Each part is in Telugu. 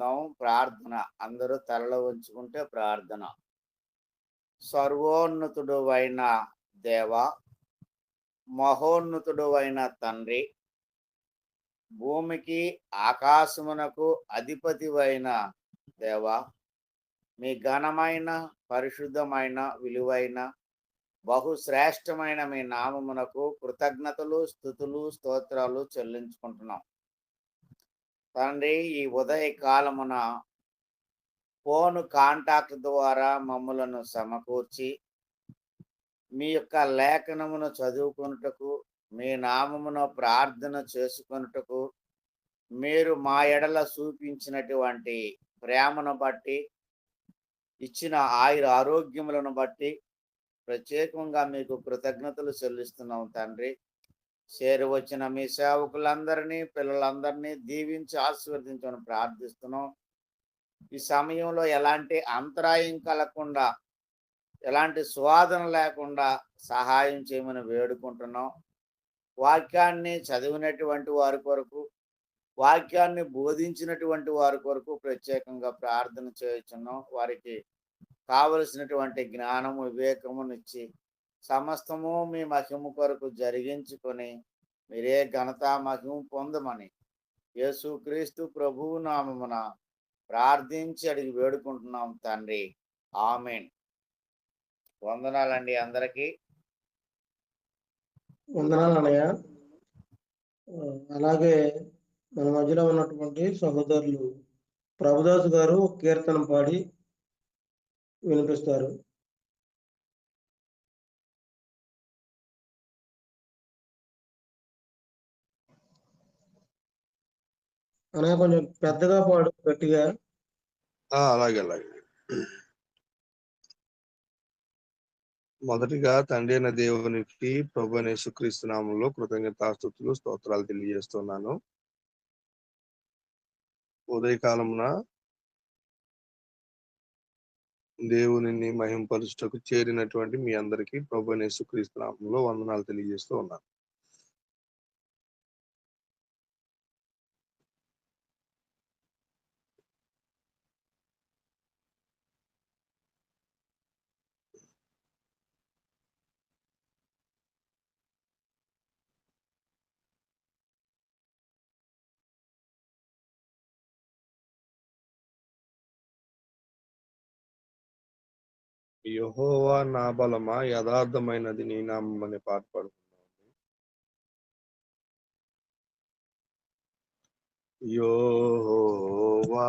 చేసుకుందాం. ప్రార్థన అందరూ తలలో ఉంచుకుంటే ప్రార్థన. సర్వోన్నతుడు అయిన దేవ, మహోన్నతుడు అయిన తండ్రి, భూమికి ఆకాశమునకు అధిపతివైన దేవ, మీ ఘనమైన, పరిశుద్ధమైన, విలువైన, బహుశ్రేష్టమైన మీ నామమునకు కృతజ్ఞతలు, స్తుతులు, స్తోత్రాలు చెల్లించుకుంటున్నాం. తండ్రి, ఈ ఉదయ కాలమున ఫోన్ కాంటాక్ట్ ద్వారా మమ్మలను సమకూర్చి మీ యొక్క లేఖనమును చదువుకొనుటకు, మీ నామమును ప్రార్థన చేసుకొనుటకు మీరు మా ఎడల చూపించినటువంటి ప్రేమను బట్టి, ఇచ్చిన ఆరోగ్యములను బట్టి ప్రత్యేకంగా మీకు కృతజ్ఞతలు చెల్లిస్తున్నాం తండ్రి. చేరువచ్చిన మీ సేవకులందరినీ, పిల్లలందరినీ దీవించి ఆశీర్వదించమని ప్రార్థిస్తున్నాం. ఈ సమయంలో ఎలాంటి అంతరాయం కలగకుండా, ఎలాంటి స్వాదన లేకుండా సహాయం చేయమని వేడుకుంటున్నాం. వాక్యాన్ని చదివినటువంటి వారి కొరకు, వాక్యాన్ని బోధించినటువంటి వారి కొరకు ప్రత్యేకంగా ప్రార్థన చేయుచున్నాం. వారికి కావలసినటువంటి జ్ఞానము, వివేకమునిచ్చి సమస్తము మీ మహిమ కొరకు జరిగించుకొని మీరే ఘనత మహిమ పొందమని యేసుక్రీస్తు ప్రభువు నామమున ప్రార్థించి అడిగి వేడుకుంటున్నాం తండ్రి. ఆమేన్. వందనాలండి అందరికీ. వందనాలు అన్నయ్య. అలాగే మన మధ్యలో ఉన్నటువంటి సహోదరులు ప్రభుదాస్ గారు కీర్తన పాడి వినిపిస్తారు. అన్నయ్య కొంచెం పెద్దగా పాడు, గట్టిగా. అలాగే. మొదటిగా తండ్రి అయిన దేవునికి, ప్రభు అయిన యేసుక్రీస్తు నామములో కృతజ్ఞతాస్తుతులు, స్తోత్రాలు తెలియజేస్తున్నాను. ఉదయకాలమున దేవునిని మహింపరుచుటకు చేరినటువంటి మీ అందరికీ ప్రభు అయిన యేసుక్రీస్తు నామములో వందనాలు తెలియజేస్తూ ఉన్నాను. యెహోవా నా బలమా, యథార్థమైనది నీ నామమని పాట పాడుతున్నాను. యెహోవా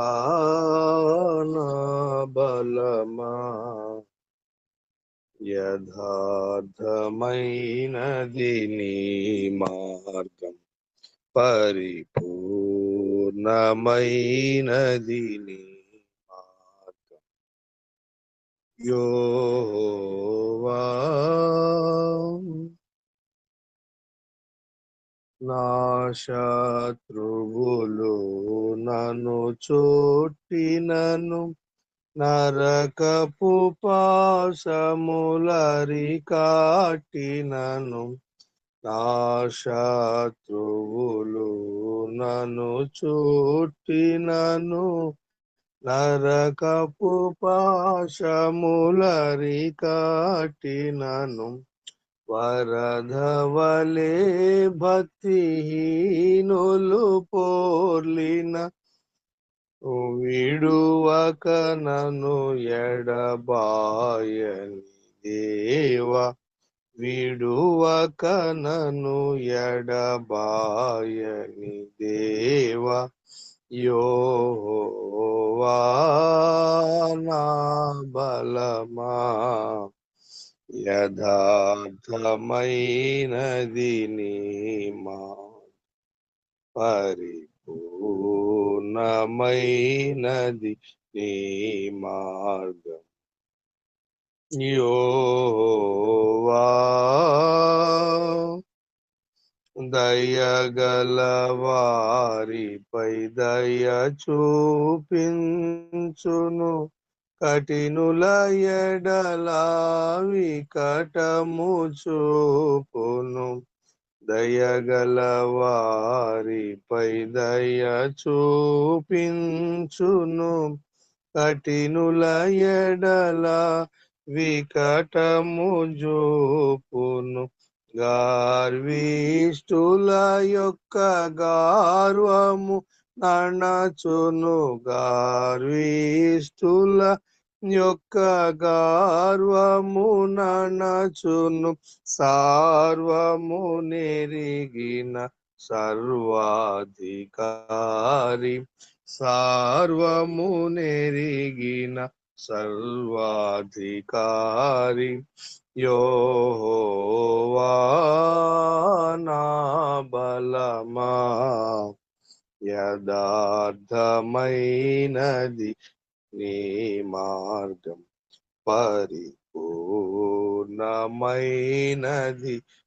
నా బలమా, యథార్థమైనది నీ మార్గం, పరిపూర్ణమైనది నీ మార్గం. యెహోవా నా శత్రువులు నన్ను చుట్టినను, నరకపు పాశములరికట్టినను, నా శత్రువులు నన్ను చుట్టినను, నరకపు పాశములరికట్టినను, వరదవలే భక్తిహీనులు పోర్లిన, విడువక నన్ను ఎడబాయని దేవా, విడువక నన్ను ఎడబాయని దేవా. యెహోవా నా బలమా, యథార్థమైనది నీ పరిపూర్ణమైనది నీ మార్గం. యెహోవా దయగల వారిపై దయ చూపించును, కఠినుల ఎడల వికటము చూపును. దయగల వారిపై దయ చూపించును, కఠినుల ఎడల వికటము జూపును. గార్విష్ఠుల యొక్క గార్వము నణచును, గార్విష్ఠుల యొక్క గార్వము నణచును. సార్వము నెరిగిన సర్వాధికారి, సార్వము నెరిగిన సర్వాధికారి యెహోవా నా బలమా. యథార్థమైనది నీ మార్గం, పరిపూర్ణమైనది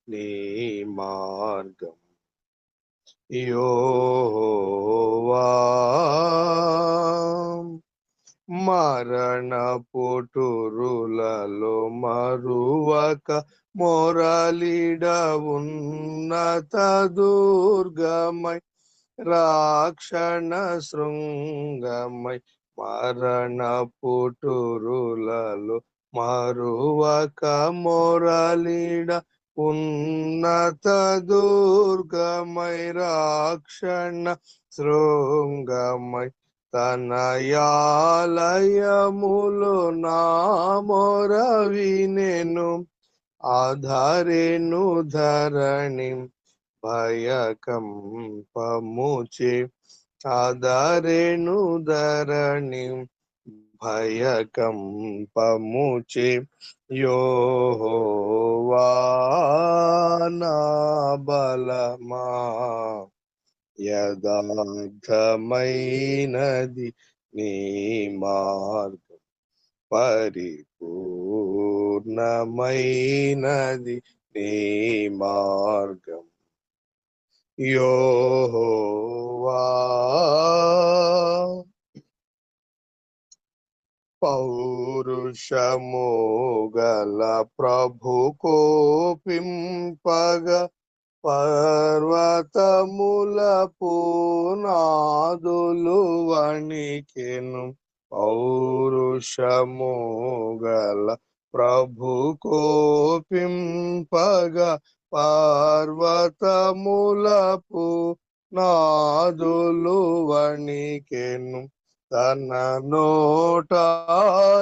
నీ మార్గం. యెహోవా మరణ పుటురులలో మరువక మొరలిడ ఉన్నత దుర్గమై, రాక్షణ శృంగమై. మరణ పుటురులలో మరువక మొరలిడ ఉన్నత దుర్గమై, రాక్షణ శృంగమై. తనయాలయములో నా మొర వినెను, ఆధారెను ధరణి భయకంపముచే. ఆధారెను ధరణి భయకంపముచే. యెహోవా నా బలమా. యథార్థమైనది నీ మార్గం, పరిపూర్ణమైనది నీ మార్గం. యెహోవా పౌరుషము గల ప్రభు కోపింపగ, పర్వతముల పునాదులు వణికెను. పౌరుషము గల ప్రభు కోపింపగ, పర్వతముల పునాదులు వణికెను. తన నోట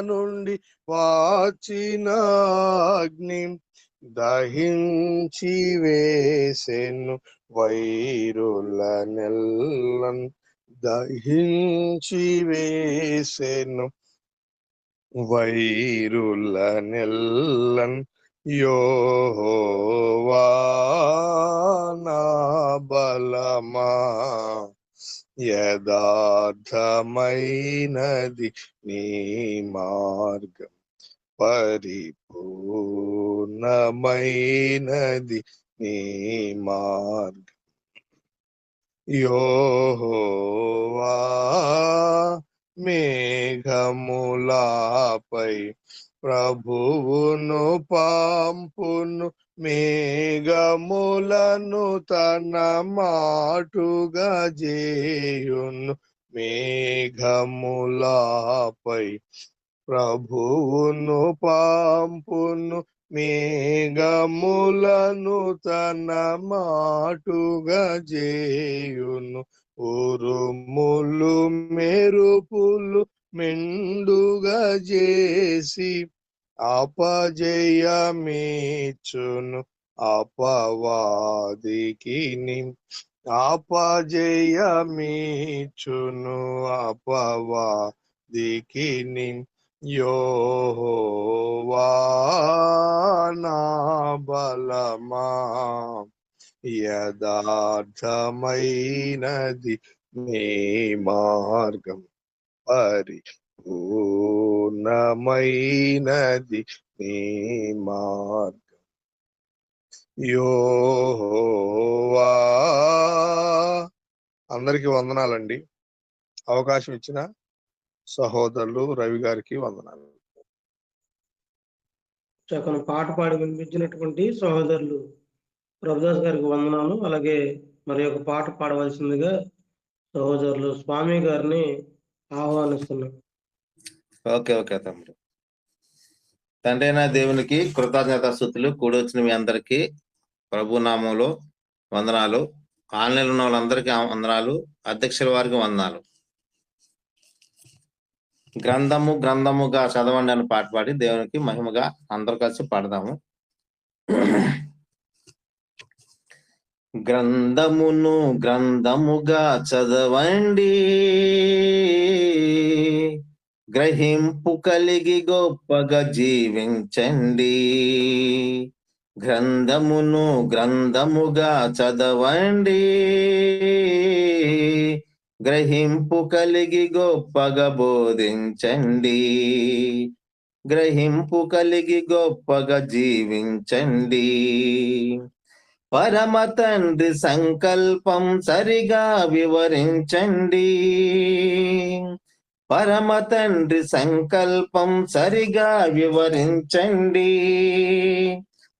నుండి వాచిన అగ్ని దహించి వేసెను వైరుల నెల్లన్. దహించి వేసెను వైరుల నెల్లన్. యెహోవా నా బలమా. యథార్థమైనది నీ మార్గం, పరిపూర్ణమైనది నీ మార్గం. యెహోవా మేఘములపై ప్రభువును పంపును, మేఘములను తన మాటుగా చేయును. మేఘములపై ప్రభువును పంపును, మేఘములను తన మాటుగా చేయును. ఉరుములు మెరుపులు మెండుగా చేసి అపజయమిచ్చును అపవాదికిని. అపజయమిచ్చును అపవాదికిని. యెహోవా నా బలమా. యథార్థమైనది నీ మార్గం, పరిపూర్ణమైనది నీ మార్గం. యెహోవా. అందరికీ వందనాలండి. అవకాశం ఇచ్చిన సహోదరులు రవి గారికి వందనాలు. చక్కని పాట పాడి వినిపించినటువంటి సహోదరులు ప్రభుదాస్ గారికి వందనాలు. అలాగే మరి ఒక పాట పాడవలసిందిగా సహోదరులు స్వామి గారిని ఆహ్వానిస్తున్నాం. ఓకే తమ్ముడు. తండ్రి అయిన దేవునికి కృతజ్ఞతాస్తుతులు. కూడొచ్చిన మీ అందరికీ ప్రభు నామంలో వందనాలు. ఆన్లైన్ ఉన్న వాళ్ళందరికీ వందనాలు. అధ్యక్షుల వారికి వందనాలు. గ్రంథముగా చదవండి అని పాట పాడి దేవునికి మహిమగా అందరూ కలిసి పాడదాము. గ్రంథముగా చదవండి, గ్రహింపు కలిగి గొప్పగా జీవించండి. గ్రంథముగా చదవండి, గ్రహింపు కలిగి గొప్పగా బోధించండి. గ్రహింపు కలిగి గొప్పగా జీవించండి. పరమ తండ్రి సంకల్పం సరిగా వివరించండి. పరమ తండ్రి సంకల్పం సరిగా వివరించండి.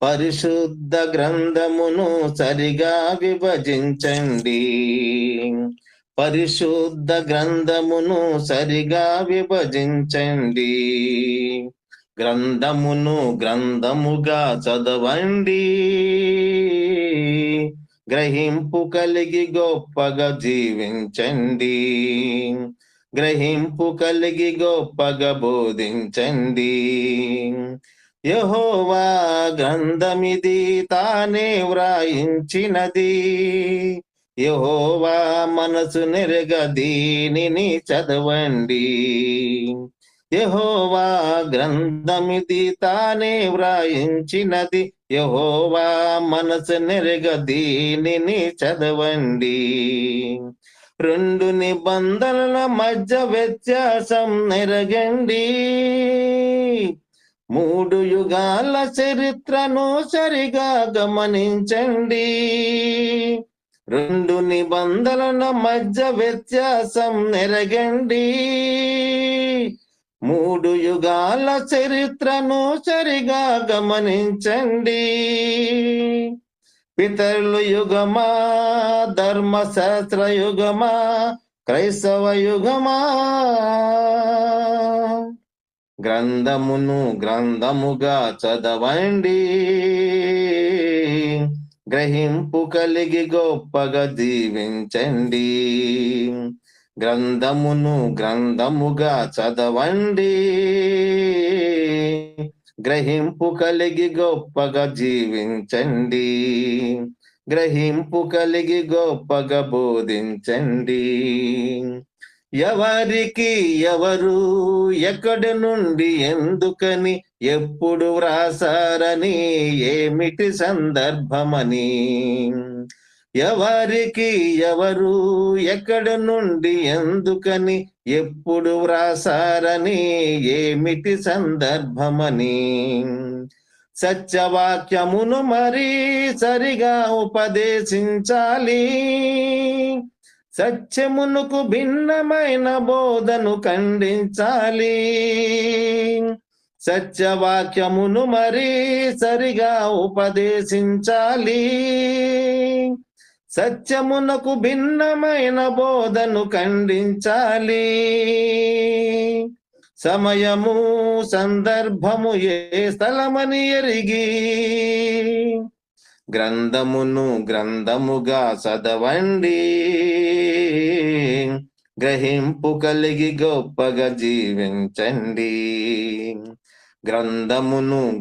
పరిశుద్ధ గ్రంథమును సరిగా విభజించండి. పరిశుద్ధ గ్రంథమును సరిగా విభజించండి. గ్రంథముగా చదవండి, గ్రహింపు కలిగి గొప్పగా జీవించండి. గ్రహింపు కలిగి గొప్పగా బోధించండి. యెహోవా గ్రంథమిది తానే వ్రాయించినది. యెహోవా మనసు నెరగ దీనిని చదవండి. యెహోవా గ్రంథమిది తానే వ్రాయించినది. యెహోవా మనసు నెరగ దీనిని చదవండి. రెండు నిబంధనల మధ్య వ్యత్యాసం నెరగండి. మూడు యుగాల చరిత్రను సరిగా గమనించండి. రెండు నిబంధనల మధ్య వ్యత్యాసం నెరగండి. మూడు యుగాల చరిత్రను సరిగా గమనించండి. పితరుల యుగమా, ధర్మశాస్త్ర యుగమా, క్రైస్తవ యుగమా? గ్రంథముగా చదవండి, గ్రహింపు కలిగి గొప్పగా జీవించండి. గ్రంథముగా చదవండి, గ్రహింపు కలిగి గొప్పగా జీవించండి. గ్రహింపు కలిగి గొప్పగా బోధించండి. ఎవరికి ఎవరు ఎక్కడి నుండి ఎందుకని ఎప్పుడు వ్రాసారని ఏమిటి సందర్భమని. ఎవరికి ఎవరు ఎక్కడి నుండి ఎందుకని ఎప్పుడు వ్రాసారని ఏమిటి సందర్భమని. సత్యవాక్యమును మరీ సరిగా ఉపదేశించాలి. సత్యమునకు భిన్నమైన బోధను ఖండించాలి. సత్యవాక్యమును మరీ సరిగా ఉపదేశించాలి. సత్యమునకు భిన్నమైన బోధను ఖండించాలి. సమయము సందర్భము ఏ స్థలమని ఎరిగి గ్రంథముగా చదవండి. గ్రహింపు కలిగి గొప్పగా జీవించండి.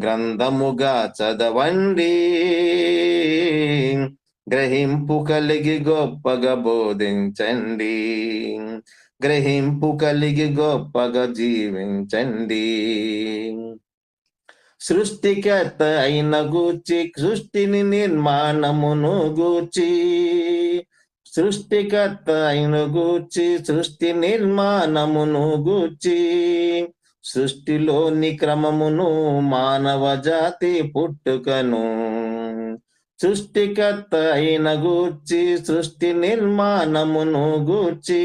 గ్రంథముగా చదవండి. గ్రహింపు కలిగి గొప్పగా బోధించండి. గ్రహింపు కలిగి గొప్పగా జీవించండి. సృష్టికర్త అయిన గూర్చి, సృష్టిని నిర్మాణమును గూర్చి, సృష్టికర్త అయిన గూర్చి, సృష్టి నిర్మాణమును గూర్చి, సృష్టిలోని క్రమమును, మానవ జాతి పుట్టుకను. సృష్టికర్త అయిన గూర్చి, సృష్టి నిర్మాణమును గూర్చి,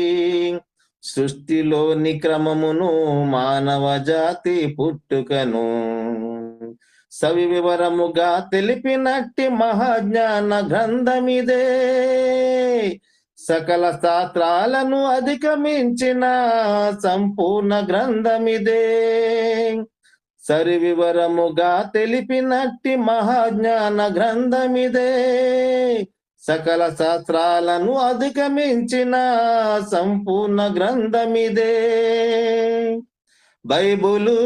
సృష్టిలోని క్రమమును, మానవ జాతి పుట్టుకను. సవివరముగా తెలిపినట్టి మహాజ్ఞాన గ్రంథమిదే. సకల శాస్త్రాలను అధిగమించిన సంపూర్ణ గ్రంథమిదే. సరివివరముగా తెలిపినట్టి మహాజ్ఞాన గ్రంథమిదే. సకల శాస్త్రాలను అధిగమించిన సంపూర్ణ గ్రంథమిదే. బైబులు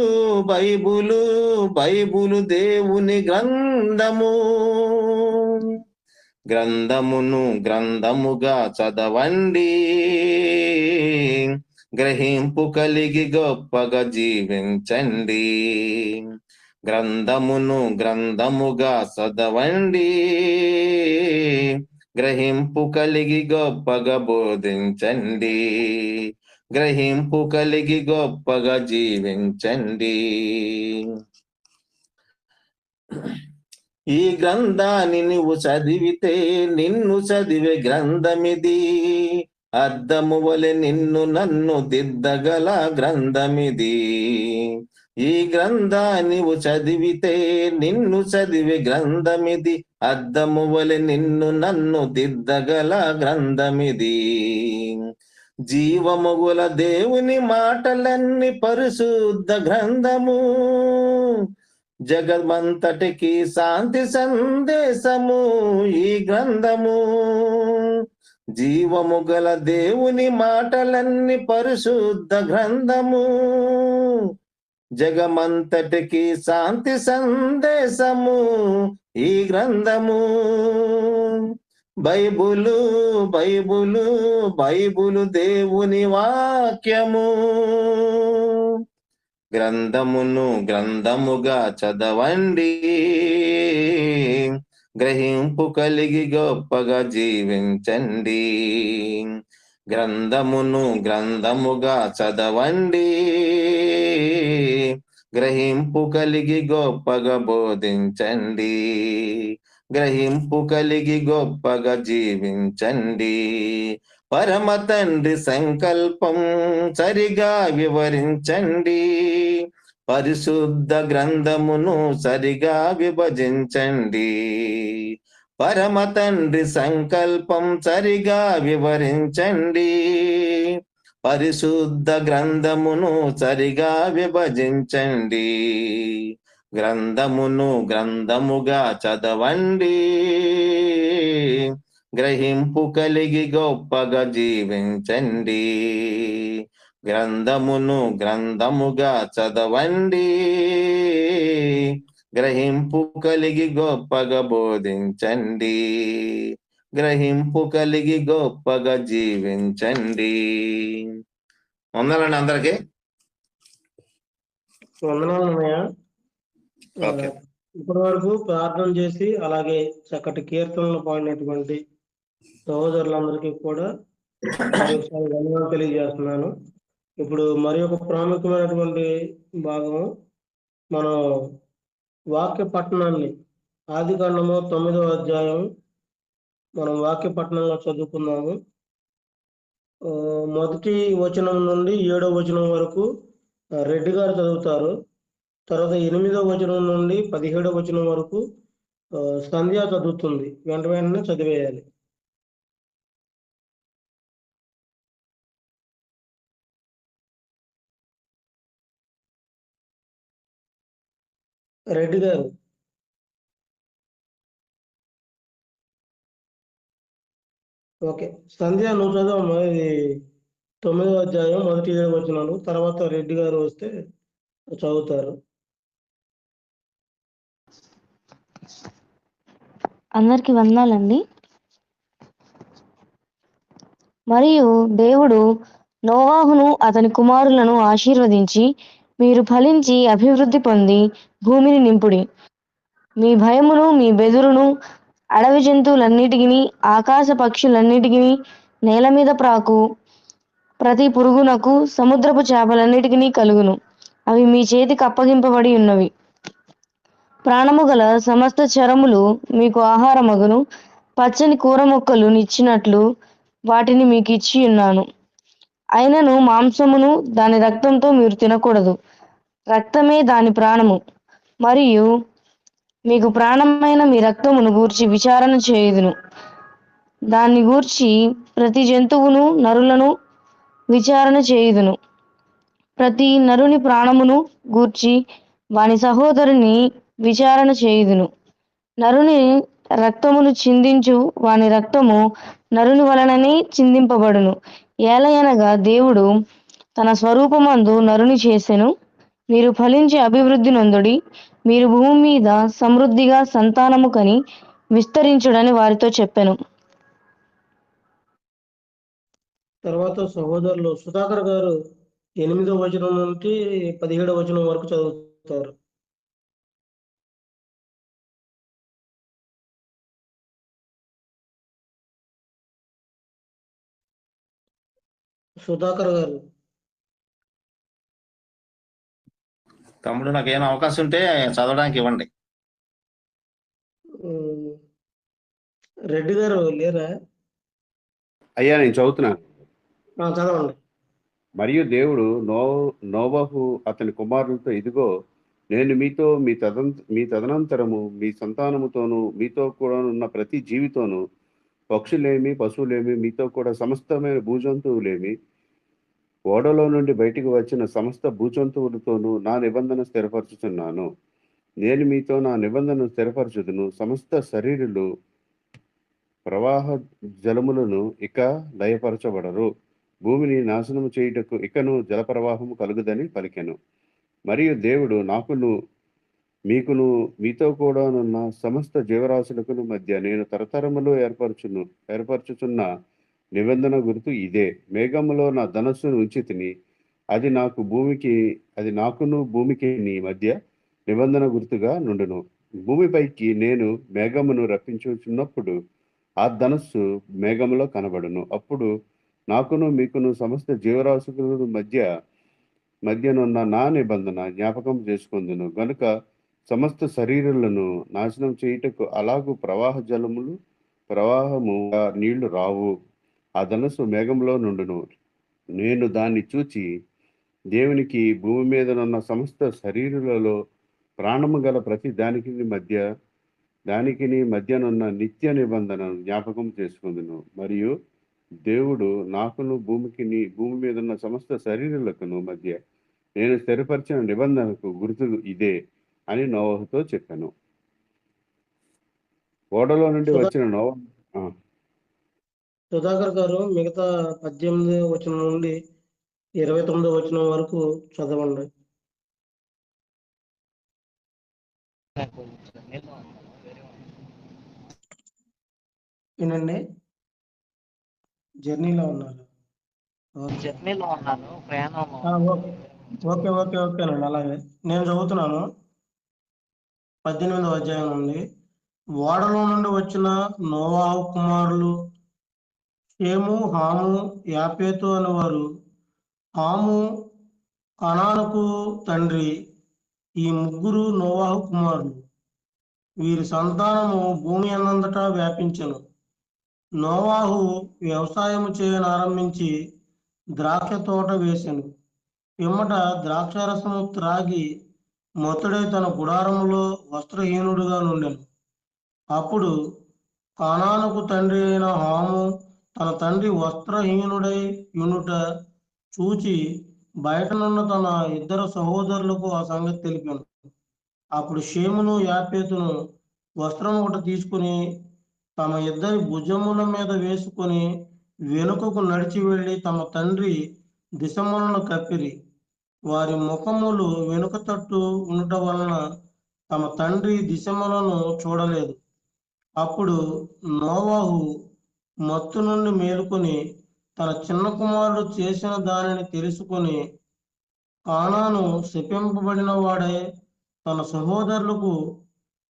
బైబులు బైబులు దేవుని గ్రంథము. గ్రంథమును గ్రంథముగా చదవండి, గ్రహింపు కలిగి గొప్పగా జీవించండి. గ్రంథమును గ్రంథముగా చదవండి, గ్రహింపు కలిగి గొప్పగా బోధించండి. గ్రహింపు కలిగి గొప్పగా జీవించండి. ఈ గ్రంథాన్ని నువ్వు చదివితే నిన్ను చదివే గ్రంథమిది. అద్దము వలె నిన్ను నన్ను దిద్దగల గ్రంథమిది. ఈ గ్రంథాన్ని నువ్వు చదివితే నిన్ను చదివే గ్రంథమిది. అద్దము వలె నిన్ను నన్ను దిద్దగల గ్రంథమిది. జీవముగుల దేవుని మాటలన్నీ పరిశుద్ధ గ్రంథము. జగమంతటికి శాంతి సందేశము ఈ గ్రంథము. జీవము గల దేవుని మాటలన్నీ పరిశుద్ధ గ్రంథము. జగమంతటికి శాంతి సందేశము ఈ గ్రంథము. బైబులు బైబులు బైబులు దేవుని వాక్యము. గ్రంథమును గ్రంథముగా చదవండి, గ్రహింపు కలిగి గొప్పగా జీవించండి. గ్రంథమును గ్రంథముగా చదవండి, గ్రహింపు కలిగి గొప్పగా బోధించండి. గ్రహింపు కలిగి గొప్పగా జీవించండి. పరమ తండ్రి సంకల్పం సరిగా వివరించండి. పరిశుద్ధ గ్రంథమును సరిగా విభజించండి. పరమ తండ్రి సంకల్పం సరిగా వివరించండి. పరిశుద్ధ గ్రంథమును సరిగా విభజించండి. గ్రంథమును గ్రంథముగా చదవండి, గ్రహింపు కలిగి గొప్పగా జీవించండి. గ్రంథమును గ్రంథముగా చదవండి, గ్రహింపు కలిగి గొప్పగా బోధించండి. గ్రహింపు కలిగి గొప్పగా జీవించండి. వందలండి అందరికి. వందనాలు అన్నయ్య. ఓకే. ఇప్పటి వరకు ప్రార్థన చేసి అలాగే చక్కటి కీర్తనలు పాడినటువంటి సహోదరులందరికీ కూడా మరొకసారి వందనాలు తెలియజేస్తున్నాను. ఇప్పుడు మరి ఒక ప్రాముఖ్యమైనటువంటి భాగం, మనం వాక్య పట్టణాన్ని ఆదికాండము 9వ అధ్యాయం మనం వాక్య పట్టణంలో చదువుకున్నాము. మొదటి వచనం నుండి 7వ వచనం వరకు రెడ్డి గారు చదువుతారు. తర్వాత 8వ వచనం నుండి 17వ వచనం వరకు సంధ్య చదువుతుంది. వెంట వెంటనే చదివేయాలి. రెడ్డి గారు. ఓకే, సంధ్య నువ్వు చదవమ్మా. ఇది 9వ అధ్యాయం మొదటి 7 వచనాలు. తర్వాత రెడ్డి గారు వస్తే చదువుతారు. అందరికి వందనాలండి. మరియు దేవుడు నోవాహును అతని కుమారులను ఆశీర్వదించి, మీరు ఫలించి అభివృద్ధి పొంది భూమిని నింపుడి. మీ భయమును మీ బెదురును అడవి జంతువులన్నిటికిని ఆకాశ పక్షులన్నిటికిని నేల మీద ప్రాకు ప్రతి పురుగునకు సముద్రపు చేపలన్నిటికిని కలుగును. అవి మీ చేతికి అప్పగింపబడి ఉన్నవి. ప్రాణము గల సమస్త చరములు మీకు ఆహారమగును. పచ్చని కూర మొక్కలు నిచ్చినట్లు వాటిని మీకు ఇచ్చి ఉన్నాను. అయినను మాంసమును దాని రక్తంతో మీరు తినకూడదు. రక్తమే దాని ప్రాణము. మరియు మీకు ప్రాణమైన మీ రక్తమును గూర్చి విచారణ చేయుదును. దాన్ని గూర్చి ప్రతి జంతువును నరులను విచారణ చేయుదును. ప్రతి నరుని ప్రాణమును గూర్చి వాని సహోదరుని విచారణ చేయుదును. నరుని రక్తమును చిందించు వాని రక్తము నరుని వలననే చిందింపబడును. ఏలయనగా దేవుడు తన స్వరూపమందు నరుని చేసెను. మీరు ఫలించి అభివృద్ధి నొందుడి, మీరు భూమి మీద సమృద్ధిగా సంతానము కని విస్తరించుడని వారితో చెప్పెను. తర్వాత సహోదరులు సుధాకర్ గారు 8వ వచనం నుండి 17వ వచనం వరకు చదువుతారు. సుధాకర్ గారు. తమ్ముడు నాకు ఏమైనా అవకాశం ఉంటే చదవడానికి ఇవ్వండి. రెడ్డి గారు లేరా? అయ్యా నేను చదువుతున్నాను. చదవండి. మరియు దేవుడు నోవహు అతని కుమారులతో, ఇదిగో నేను మీతో మీ తదనంతరము మీ సంతానముతోనూ మీతో కూడా ఉన్న ప్రతి జీవితోనూ, పక్షులేమి పశువులేమి మీతో కూడా సమస్తమైన భూజంతువులేమి ఓడలో నుండి బయటికి వచ్చిన సమస్త భూజంతువులతోనూ నా నిబంధన స్థిరపరచుతున్నాను. నేను మీతో నా నిబంధన స్థిరపరచుదును. సమస్త శరీరులు ప్రవాహ జలములను ఇక లయపరచబడరు. భూమిని నాశనము చేయుటకు ఇకను జలప్రవాహము కలుగుదని పలికెను. మరియు దేవుడు నాకును మీకును మీతో కూడానున్న సమస్త జీవరాశులకు మధ్య నేను తరతరములో ఏర్పరచుచున్న నిబంధన గుర్తు ఇదే. మేఘములో నా ధనస్సును ఉంచితిని, అది నాకును భూమికి నీ మధ్య నిబంధన గుర్తుగా నుండును. భూమిపైకి నేను మేఘమును రప్పించుచున్నప్పుడు ఆ ధనస్సు మేఘములో కనబడును. అప్పుడు నాకును మీకును సమస్త జీవరాశుల మధ్యనున్న నా నిబంధన జ్ఞాపకం చేసుకొందును గనుక సమస్త శరీరులను నాశనం చేయుటకు అలాగూ ప్రవాహము నీళ్లు రావు. ఆ ధనస్సు మేఘంలో నుండును. నేను దాన్ని చూచి దేవునికి భూమి మీదనున్న సమస్త శరీరులలో ప్రాణము గల ప్రతి దానికి మధ్యనున్న నిత్య నిబంధనను జ్ఞాపకం చేసుకుందును. మరియు దేవుడు నాకును భూమి మీద ఉన్న సమస్త శరీరులకును మధ్య నేను స్థిరపరిచిన నిబంధనకు గుర్తు ఇదే అని నోవహుతో చెప్పాను. ఓడలో నుండి వచ్చిన సుధాకర్ గారు మిగతా 18వ వచనం నుండి 29వ వచనం వరకు చదవండి. వినండి. జర్నీలో ఉన్నారు. ఓకేనండి. అలాగే నేను చదువుతున్నాను. 18వ అధ్యాయం నుండి. ఓడలో నుండి వచ్చిన నోవాహు కుమారులు షేము, హాము, యాపేతు అనేవారు. హాము కనానుకు తండ్రి. ఈ ముగ్గురు నోవాహు కుమారులు. వీరి సంతానము భూమి అన్నంతటా వ్యాపించెను. నోవాహు వ్యవసాయము చేయనారంభించి ద్రాక్ష తోట వేసెను. పిమ్మట ద్రాక్షారసము త్రాగి మొత్తడై తన గుడారములో వస్త్రహీనుడుగా నుండెను. అప్పుడు కానానుకు తండ్రి అయిన హాము తన తండ్రి వస్త్రహీనుడై యునుట చూచి బయటనున్న తన ఇద్దరు సహోదరులకు ఆ సంగతి తెలిపాను. అప్పుడు షేమును యాపేతును వస్త్రం ఒకటి తీసుకుని తమ ఇద్దరి భుజముల మీద వేసుకొని వెనుకకు నడిచి వెళ్ళి తమ తండ్రి దిశములను కప్పిరి. వారి ముఖములు వెనుక తట్టు ఉండట వలన తమ తండ్రి దిశములను చూడలేదు. అప్పుడు నోవాహు మత్తు నుండి మేలుకొని తన చిన్న కుమారుడు చేసిన దానిని తెలుసుకొని, కానాను శపింపబడిన వాడే తన సహోదరులకు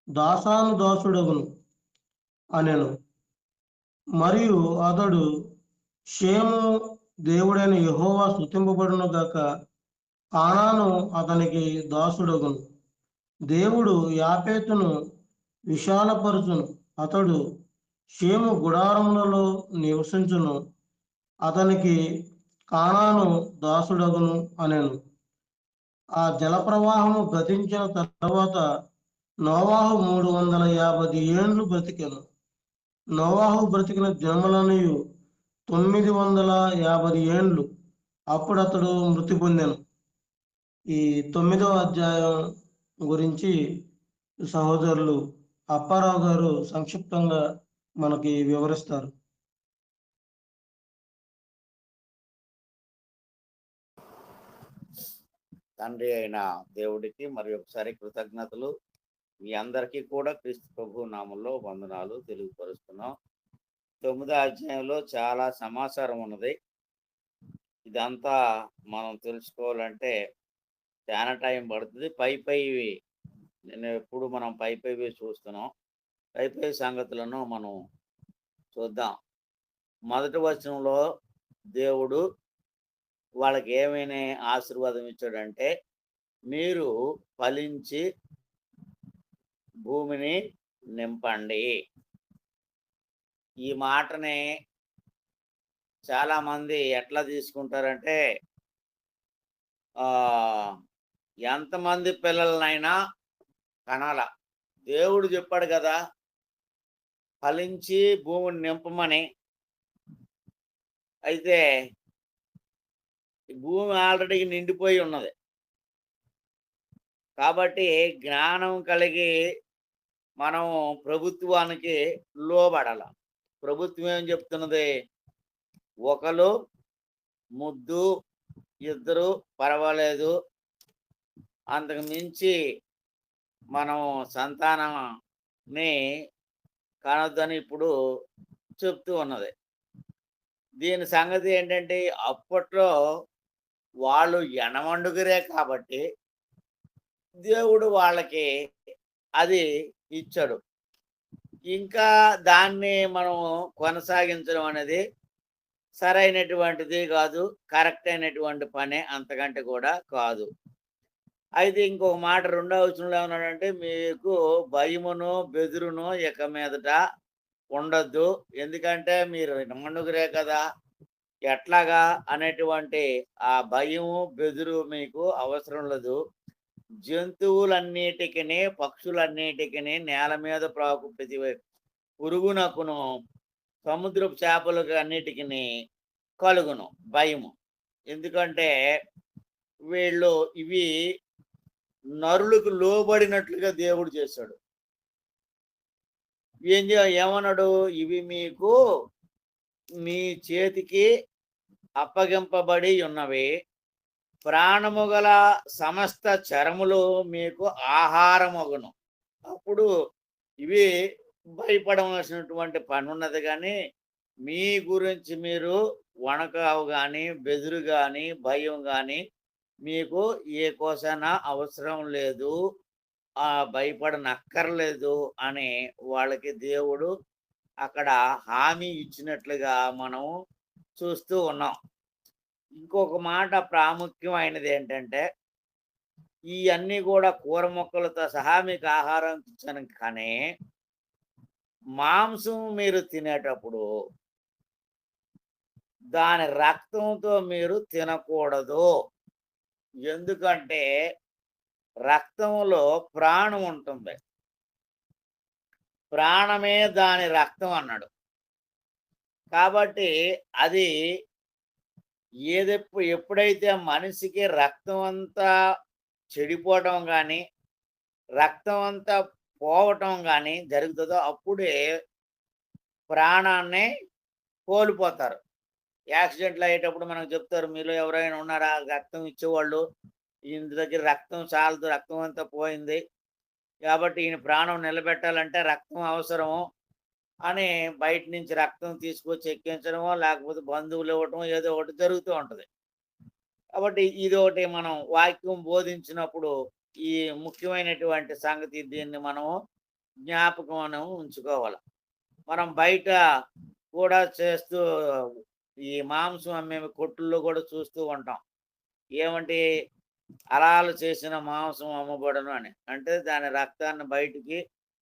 దాసుడగును అనెను. మరియు అతడు షేము దేవుడైన యెహోవా స్తుతింపబడును గాక, కానాను అతనికి దాసుడగును. దేవుడు యాపేతును విశాలపరచును. అతడు షేము గుడారములలో నివసించును. అతనికి కానాను దాసుడగును అనెను. ఆ జలప్రవాహము గతించిన తర్వాత నోవాహు 350 ఏండ్లు బ్రతికెను. నోవాహు బ్రతికిన దినములనియు 950 ఏండ్లు. అప్పుడు అతడు మృతి పొందెను. ఈ 9వ అధ్యాయం గురించి సహోదరులు అప్పారావు గారు సంక్షిప్తంగా మనకి వివరిస్తారు. తండ్రి అయిన దేవుడికి మరి ఒకసారి కృతజ్ఞతలు. మీ అందరికీ కూడా క్రీస్తు ప్రభు నామంలో వందనాలు తెలియపరుస్తున్నాం. 9వ అధ్యాయంలో చాలా సమాచారం ఉన్నది. ఇదంతా మనం తెలుసుకోవాలంటే చాలా టైం పడుతుంది. పైవి నేను ఎప్పుడు మనం పైవి చూస్తున్నాం. పై సంగతులను మనం చూద్దాం. మొదటి వచనంలో దేవుడు వాళ్ళకి ఏమైనా ఆశీర్వాదం ఇచ్చాడంటే, మీరు ఫలించి భూమిని నింపండి. ఈ మాటని చాలా మంది ఎట్లా తీసుకుంటారంటే, ఎంతమంది పిల్లలనైనా కనాల, దేవుడు చెప్పాడు కదా ఫలించి భూమిని నింపమని. అయితే భూమి ఆల్రెడీ నిండిపోయి ఉన్నది కాబట్టి జ్ఞానం కలిగి మనం ప్రభుత్వానికి లోబడాల. ప్రభుత్వం ఏం చెప్తున్నది? ఒకరు ముద్దు, ఇద్దరు పర్వాలేదు, అంతకు మించి మనం సంతానాన్ని కనొద్దని ఇప్పుడు చెప్తూ ఉన్నది. దీని సంగతి ఏంటంటే, అప్పట్లో వాళ్ళు యనమండుగురే కాబట్టి దేవుడు వాళ్ళకి అది ఇచ్చాడు. ఇంకా దాన్ని మనం కొనసాగించడం అనేది సరైనటువంటిది కాదు, కరెక్ట్ అయినటువంటి పనే, అంతకంటే కూడా కాదు. అయితే ఇంకొక మాట 2వ వచనంలో ఏమన్నాడంటే, మీకు భయమును బెదురును ఇక మీదట ఉండొద్దు, ఎందుకంటే మీరు యనమండుగురే కదా, ఎట్లాగా అనేటువంటి ఆ భయము బెదురు మీకు అవసరం లేదు. జంతువులన్నిటికీ, పక్షులన్నిటికీ, నేల మీద ప్రాకు ప్రతి పురుగునకును, సముద్రపు చేపలకు అన్నిటికీ కలుగును భయము. ఎందుకంటే వీళ్ళు ఇవి నరులకు లోబడినట్లుగా దేవుడు చేశాడు. ఏమన్నాడు? ఇవి మీకు మీ చేతికి అప్పగింపబడి ఉన్నవి, ప్రాణము గల సమస్త చరములు మీకు ఆహారమగును. అప్పుడు ఇవి భయపడవలసినటువంటి పని ఉన్నది, కానీ మీ గురించి మీరు వణకావు కానీ, బెదురు కానీ, భయం కానీ మీకు ఏ కోసైనా అవసరం లేదు, భయపడనక్కర్లేదు అని వాళ్ళకి దేవుడు అక్కడ హామీ ఇచ్చినట్లుగా మనం చూస్తూ ఉన్నాం. ఇంకొక మాట ప్రాముఖ్యమైనది ఏంటంటే, ఇవన్నీ కూడా కూర మొక్కలతో సహా మీకు ఆహారం ఇచ్చాను, కానీ మాంసం మీరు తినేటప్పుడు దాని రక్తంతో మీరు తినకూడదు. ఎందుకంటే రక్తంలో ప్రాణం ఉంటుంది, ప్రాణమే దాని రక్తం అన్నాడు. కాబట్టి అది ఎప్పుడైతే మనిషికి రక్తం అంతా చెడిపోవటం కానీ, రక్తం అంతా పోవటం కానీ జరుగుతుందో అప్పుడే ప్రాణాన్ని కోల్పోతారు. యాక్సిడెంట్లు అయ్యేటప్పుడు మనకు చెప్తారు, మీలో ఎవరైనా ఉన్నారా రక్తం ఇచ్చేవాళ్ళు, ఈయన దగ్గర రక్తం చాలదు, రక్తం అంతా పోయింది కాబట్టి ఈయన ప్రాణం నిలబెట్టాలంటే రక్తం అవసరము అని బయట నుంచి రక్తం తీసుకొచ్చి ఎక్కించడమో, లేకపోతే బంధువులు ఇవ్వటమో ఏదో ఒకటి జరుగుతూ ఉంటుంది. కాబట్టి ఇది ఒకటి మనం వాక్యం బోధించినప్పుడు ఈ ముఖ్యమైనటువంటి సంగతి, దీన్ని మనం జ్ఞాపకం ఉంచుకోవాలి. మనం బయట కూడా చేస్తూ ఈ మాంసం అమ్మే కొట్టుల్లో కూడా చూస్తూ ఉంటాం. ఏమంటే అలాలు చేసిన మాంసం అమ్మబడను అని, అంటే దాని రక్తాన్ని బయటికి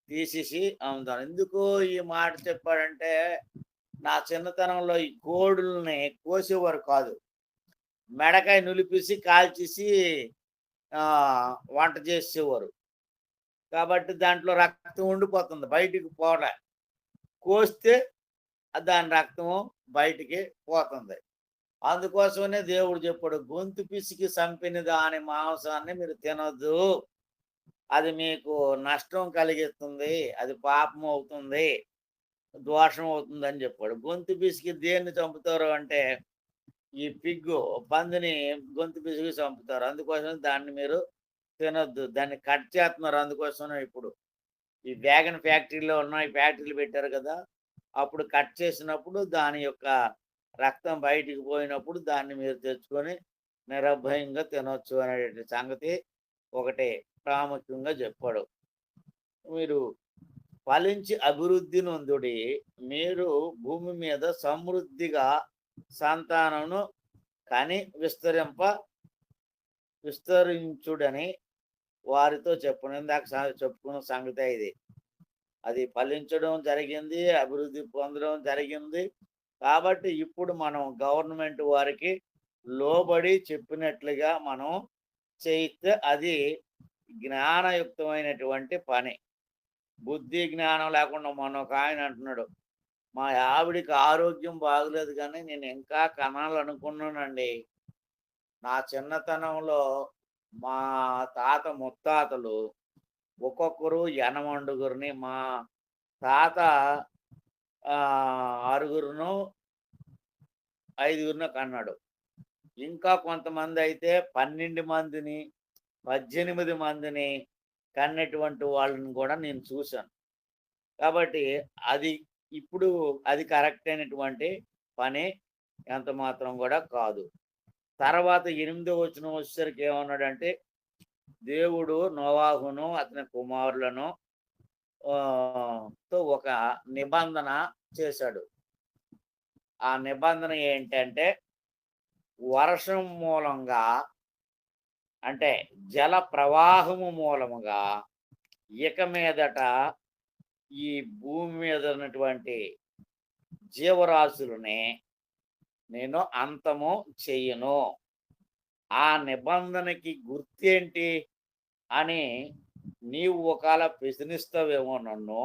తీసేసి అమ్ముతాం. ఎందుకు ఈ మాట చెప్పాడంటే, నా చిన్నతనంలో ఈ కోడుల్ని కోసేవారు కాదు, మెడకాయ నులిపేసి కాల్చేసి వంట చేసేవారు. కాబట్టి దాంట్లో రక్తం ఉండిపోతుంది, బయటికి పోలే. కోస్తే దాని రక్తము బయటికి పోతుంది. అందుకోసమనే దేవుడు చెప్పాడు, గొంతు పిసికి చంపిన దాని మాంసాన్ని మీరు తినొద్దు, అది మీకు నష్టం కలిగిస్తుంది, అది పాపం అవుతుంది, దోషం అవుతుంది అని చెప్పాడు. గొంతు పిసికి దేన్ని చంపుతారు అంటే ఈ పిగ్గు, పందిని గొంతు పిసికి చంపుతారు. అందుకోసం దాన్ని మీరు తినొద్దు, దాన్ని కట్ చేస్తున్నారు. అందుకోసమే ఇప్పుడు ఈ వ్యాగన్ ఫ్యాక్టరీలో ఉన్న ఈ ఫ్యాక్టరీలు పెట్టారు కదా, అప్పుడు కట్ చేసినప్పుడు దాని యొక్క రక్తం బయటికి పోయినప్పుడు దాన్ని మీరు తెచ్చుకొని నిర్భయంగా తినొచ్చు అనే సంగతి ఒకటి ప్రాముఖ్యంగా చెప్పాడు. మీరు ఫలించి అభివృద్ధి నొందుడి, మీరు భూమి మీద సమృద్ధిగా సంతానమును కని విస్తరించుడని వారితో చెప్పను. ఇందాక చెప్పుకున్న సంగతే ఇది. అది ఫలించడం జరిగింది, అభివృద్ధి పొందడం జరిగింది. కాబట్టి ఇప్పుడు మనం గవర్నమెంట్ వారికి లోబడి చెప్పినట్లుగా మనం చేయిస్తే అది జ్ఞానయుక్తమైనటువంటి పని. బుద్ధి జ్ఞానం లేకుండా మొన్న ఒక ఆయన అంటున్నాడు, మా ఆవిడికి ఆరోగ్యం బాగలేదు కానీ నేను ఇంకా కనాలనుకున్నానండి. నా చిన్నతనంలో మా తాత ముత్తాతలు ఒక్కొక్కరు 80 మా తాత 6 5 కన్నాడు. ఇంకా కొంతమంది అయితే 12 మందిని 18 మందిని కన్నటువంటి వాళ్ళని కూడా నేను చూశాను. కాబట్టి అది ఇప్పుడు అది కరెక్ట్ అయినటువంటి పని ఎంత మాత్రం కూడా కాదు. తర్వాత 8వ వచనం వచ్చేసరికి ఏమన్నాడంటే, దేవుడు నోవాహును అతని కుమారులను తో ఒక నిబంధన చేశాడు. ఆ నిబంధన ఏంటంటే, వర్షం మూలంగా అంటే జల ప్రవాహము మూలముగా ఇక మీదట ఈ భూమి మీద ఉన్నటువంటి జీవరాశులని నేను అంతము చెయ్యను. ఆ నిబంధనకి గుర్తేంటి అని నీవు ఒకవేళ ప్రశ్నిస్తావేమో నన్ను.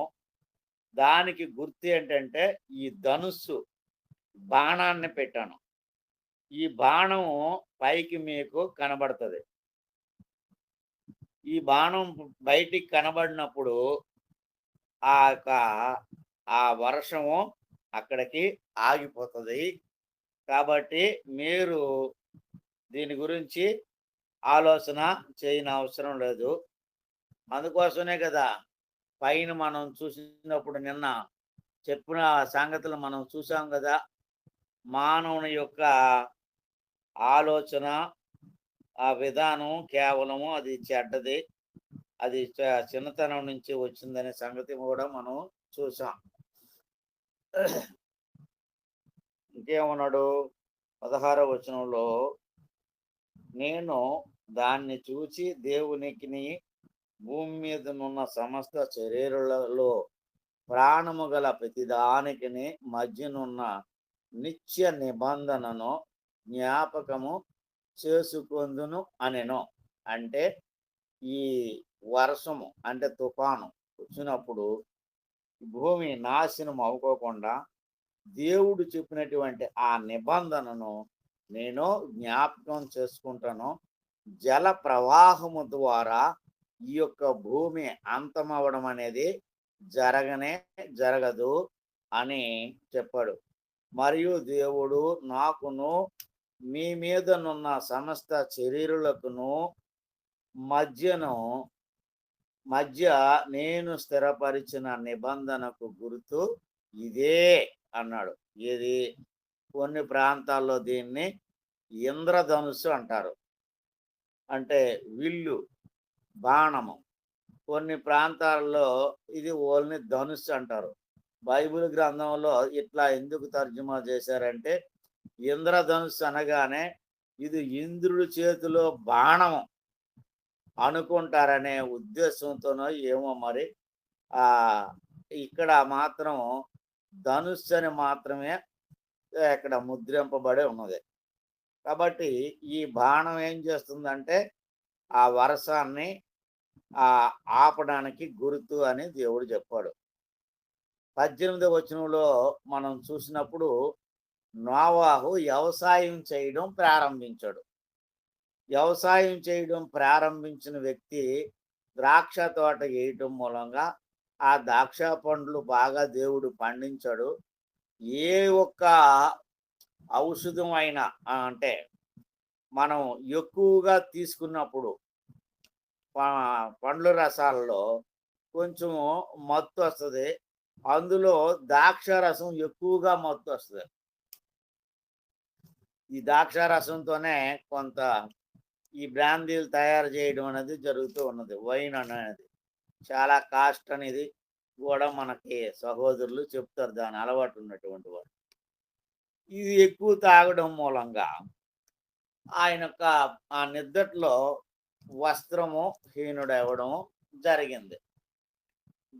దానికి గుర్తు ఏంటంటే, ఈ ధనుస్సు బాణాన్ని పెట్టాను. ఈ బాణం పైకి మీకు కనబడుతుంది. ఈ బాణం బయటికి కనబడినప్పుడు ఆ వర్షము అక్కడికి ఆగిపోతుంది. కాబట్టి మీరు దీని గురించి ఆలోచన చేయని అవసరం లేదు. అందుకోసమే కదా పైన మనం చూసినప్పుడు నిన్న చెప్పిన సంగతులు మనం చూసాం కదా. మానవుని యొక్క ఆలోచన, ఆ విధానం కేవలము అది చెడ్డది, అది చిన్నతనం నుంచి వచ్చిందనే సంగతి కూడా మనం చూసాం. ఇంకేమన్నాడు 16వ వచనంలో, నేను దాన్ని చూచి దేవునికి భూమి మీదనున్న సమస్త శరీరులలో ప్రాణము గల ప్రతిదానికి మధ్యనున్న నిత్య నిబంధనను జ్ఞాపకము చేసుకొందును అనెను. అంటే ఈ వర్షము అంటే తుఫాను వచ్చినప్పుడు భూమి నాశనం అవ్వకోకుండా దేవుడు చెప్పినటువంటి ఆ నిబంధనను నేను జ్ఞాపకం చేసుకుంటాను. జల ప్రవాహము ద్వారా ఈ యొక్క భూమి అంతమవడం అనేది జరగదు అని చెప్పాడు. మరియు దేవుడు నాకును మీ మీదనున్న సమస్త శరీరులకును మధ్య నేను స్థిరపరిచిన నిబంధనకు గుర్తు ఇదే అన్నాడు. ఇది కొన్ని ప్రాంతాల్లో దీన్ని ఇంద్రధనుస్సు అంటారు, అంటే విల్లు, బాణము. కొన్ని ప్రాంతాల్లో ఇది ఓన్లీ ధనుస్సు అంటారు. బైబిల్ గ్రంథంలో ఇట్లా ఎందుకు తర్జుమా చేశారంటే, ఇంద్రధనుస్సు అనగానే ఇది ఇంద్రుడి చేతిలో బాణము అనుకుంటారనే ఉద్దేశంతోనో ఏమో మరి ఇక్కడ మాత్రం ధనుస్సు అని మాత్రమే ఇక్కడ ముద్రింపబడి ఉన్నది. కాబట్టి ఈ బాణం ఏం చేస్తుందంటే ఆ వర్షాన్ని ఆ ఆపడానికి గుర్తు అని దేవుడు చెప్పాడు. 18వ వచనంలో మనం చూసినప్పుడు నోవాహు వ్యవసాయం చేయడం ప్రారంభించాడు. వ్యవసాయం చేయడం ప్రారంభించిన వ్యక్తి ద్రాక్ష తోట వేయటం మూలంగా ఆ ద్రాక్ష పండ్లు బాగా దేవుడు పండించాడు. ఏ ఒక్క ఔషధం అయినా అంటే మనం ఎక్కువగా తీసుకున్నప్పుడు పండ్ల రసాలలో కొంచెం మత్తు వస్తుంది. అందులో ద్రాక్ష రసం ఎక్కువగా మత్తు వస్తుంది. ఈ ద్రాక్ష రసంతోనే కొంత ఈ బ్రాందీలు తయారు చేయడం అనేది జరుగుతూ ఉన్నది. వైన్ అనేది చాలా కాస్ట్ అనేది కూడా మనకి సహోదరులు చెప్తారు, దాని అలవాటు ఉన్నటువంటి వారు. ఇది ఎక్కువ తాగడం మూలంగా ఆయన యొక్క ఆ నిద్దట్లో వస్త్రము హీనుడవడం జరిగింది.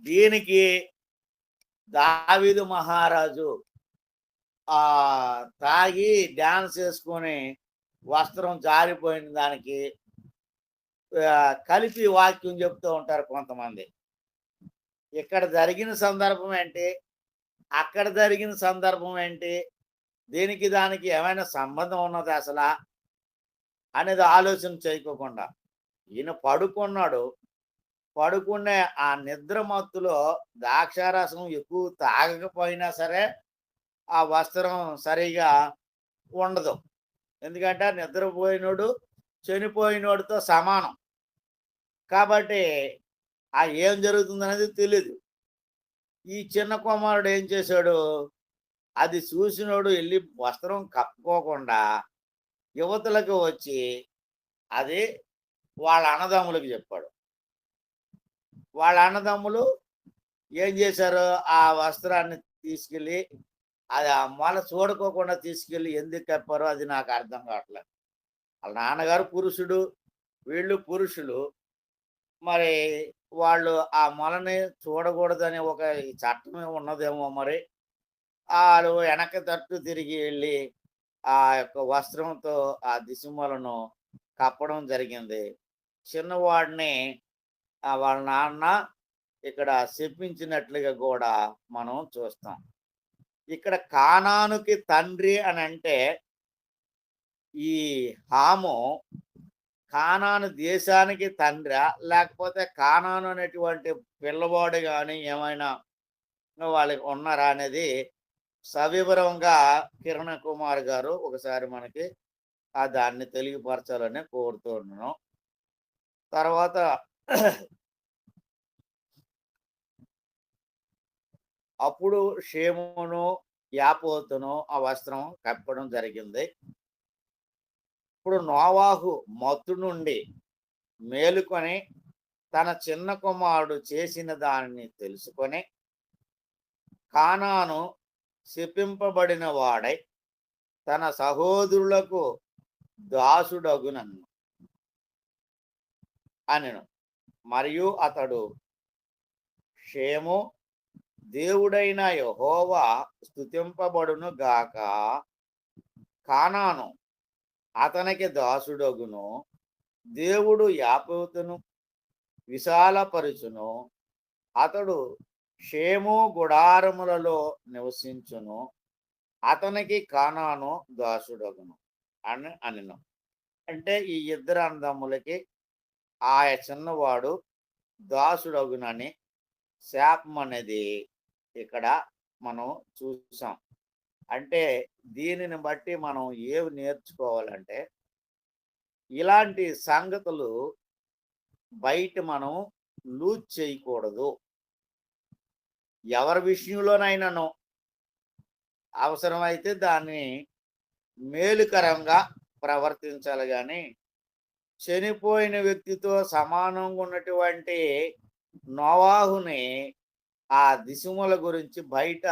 దీనికి దావీదు మహారాజు ఆ తాగి డ్యాన్స్ చేసుకొని వస్త్రం జారిపోయిన దానికి కలిపి వాక్యం చెప్తూ ఉంటారు కొంతమంది. ఇక్కడ జరిగిన సందర్భం ఏంటి, అక్కడ జరిగిన సందర్భం ఏంటి, దీనికి దానికి ఏమైనా సంబంధం ఉన్నది అసలు అనేది ఆలోచన చేయకోకుండా ఈయన పడుకున్నాడు. పడుకునే ఆ నిద్ర మత్తులో ద్రాక్షారసం ఎక్కువ తాగకపోయినా సరే ఆ వస్త్రం సరిగా ఉండదు. ఎందుకంటే నిద్రపోయినోడు చనిపోయినోడితో సమానం కాబట్టి ఆ ఏం జరుగుతుందనేది తెలీదు. ఈ చిన్న కుమారుడు ఏం చేశాడు, అది చూసినోడు వెళ్ళి వస్త్రం కప్పుకోకుండా యువతులకు వచ్చి అది వాళ్ళ అన్నదమ్ములకు చెప్పాడు. వాళ్ళ అన్నదమ్ములు ఏం చేశారు, ఆ వస్త్రాన్ని తీసుకెళ్ళి అది ఆ మూల చూడుకోకుండా తీసుకెళ్ళి ఎందుకు కప్పారో అది నాకు అర్థం కావట్లేదు. వాళ్ళ నాన్నగారు పురుషుడు, వీళ్ళు పురుషులు. మరి వాళ్ళు ఆ మొలని చూడకూడదని ఒక చట్టం ఉన్నదేమో మరి. వాళ్ళు వెనక తట్టు తిరిగి వెళ్ళి ఆ యొక్క వస్త్రంతో ఆ దిశమూలను కప్పడం జరిగింది. చిన్నవాడిని వాళ్ళ నాన్న ఇక్కడ శపించినట్లుగా కూడా మనం చూస్తాం. ఇక్కడ కానానుకి తండ్రి అని అంటే ఈ హాము కానాను దేశానికి తండ్రి, లేకపోతే కానాను అనేటువంటి పిల్లవాడు కానీ ఏమైనా వాళ్ళకి ఉన్నారా అనేది సవివరంగా కిరణ్ కుమార్ గారు ఒకసారి మనకి దాన్ని తెలియపరచాలని కోరుతున్నాను. తర్వాత అప్పుడు షేమును యాపోతును ఆ వస్త్రం కప్పడం జరిగింది. ఇప్పుడు నోవాహు మత్తు నుండి మేలుకొని తన చిన్న కుమారుడు చేసిన దానిని తెలుసుకొని కానాను శపింపబడిన వాడై తన సహోదరులకు దాసుడగునను అనెను. మరియు అతడు షేము దేవుడైన యెహోవా స్తుతింపబడును గాక, కానాను అతనికి దాసుడగును, దేవుడు యాపోతును విశాలపరుచును, అతడు షేము గుడారములలో నివసించును, అతనికి కానాను దాసుడగును అని అనెను. అంటే ఈ ఇద్దరు అన్నదమ్ములకి ఆ చిన్నవాడు దాసుడగునని శాపం అనేది ఇక్కడ మనం చూసాం. అంటే దీనిని బట్టి మనం ఏమి నేర్చుకోవాలంటే, ఇలాంటి సంగతులు బయట మనం లూజ్ చేయకూడదు. ఎవరి విషయంలోనైనాను అవసరమైతే దాన్ని మేలుకరంగా ప్రవర్తించాలి కానీ చనిపోయిన వ్యక్తితో సమానంగా ఉన్నటువంటి నోవాహుని ఆ దిశముల గురించి బయట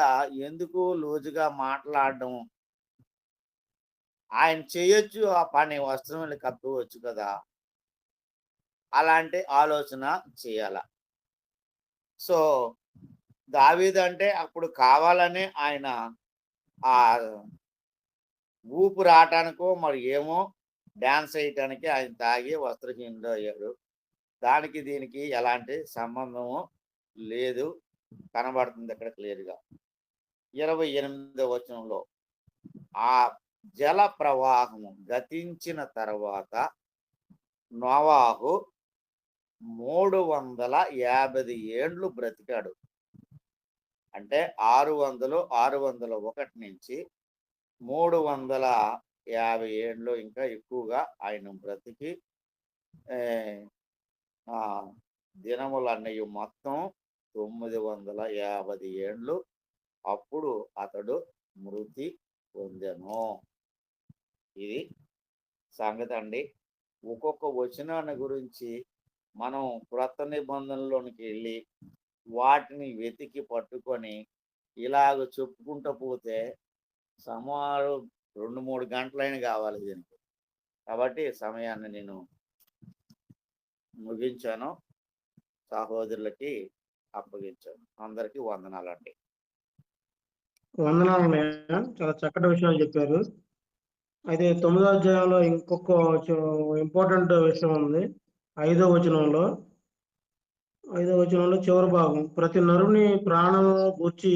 ఎందుకు లూజుగా మాట్లాడడం, ఆయన చేయొచ్చు ఆ పని, వస్త్రములు కప్పవచ్చు కదా, అలాంటి ఆలోచన చేయాల. సో దావీదు అంటే అప్పుడు కావాలని ఆయన ఆ ఊపు రావటానికో మరి ఏమో డ్యాన్స్ వేయటానికి ఆయన తాగి వస్త్రహీనుడు అయ్యాడు. దానికి దీనికి ఎలాంటి సంబంధము లేదు, కనబడుతుంది అక్కడ క్లియర్గా. 28వ వచనంలో ఆ జల ప్రవాహము గతించిన తర్వాత నోవాహు 350 ఏండ్లు బ్రతికాడు. అంటే 601 నుంచి 350 ఏండ్లు ఇంకా ఎక్కువగా ఆయన బ్రతికి దినములన్నీ మొత్తం 950 ఏండ్లు అప్పుడు అతడు మృతి పొందెను. ఇది సంగతి అండి. ఒక్కొక్క వచనాన్ని గురించి మనం క్రొత్త నిబంధనలోనికి వెళ్ళి వాటిని వెతికి పట్టుకొని ఇలాగ చెప్పుకుంటూ పోతే సుమారు 2-3 గంటలైన కావాలి దీనికి. కాబట్టి సమయాన్ని నేను ముగించాను, సహోదరులకి అప్పగించాను. అందరికీ వందనాలండి. వందనాలన్నయ్య, చాలా చక్కటి విషయాలు చెప్పారు. అయితే 9వ అధ్యాయంలో ఇంకొక ఇంపార్టెంట్ విషయం ఉంది. 5వ వచనంలో చివరి భాగం, ప్రతి నరుని ప్రాణము గూర్చి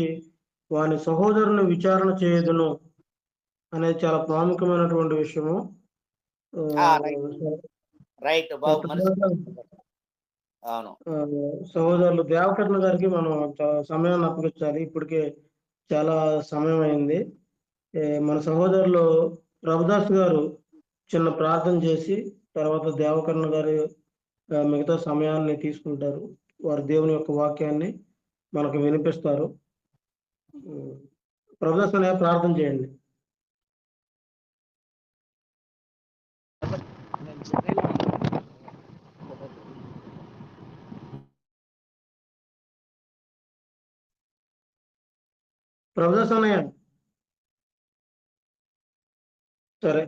వాని సహోదరుని విచారణ చేయదును అనేది చాలా ప్రాముఖ్యమైనటువంటి విషయము. రైట్, అవును. సహోదరులు దేవకర్ణ గారికి మనం సమయాన్ని అప్పగించాలి. ఇప్పటికే చాలా సమయం అయింది. మన సహోదరులు ప్రభుదాస్ గారు చిన్న ప్రార్థన చేసి తర్వాత దేవకర్ణ గారు మిగతా సమయాన్ని తీసుకుంటారు. వారు దేవుని యొక్క వాక్యాన్ని మనకు వినిపిస్తారు. ప్రభుదాస్ అనే ప్రార్థన చేయండి. ప్రభుదాస్ అన్నయ్య, సరే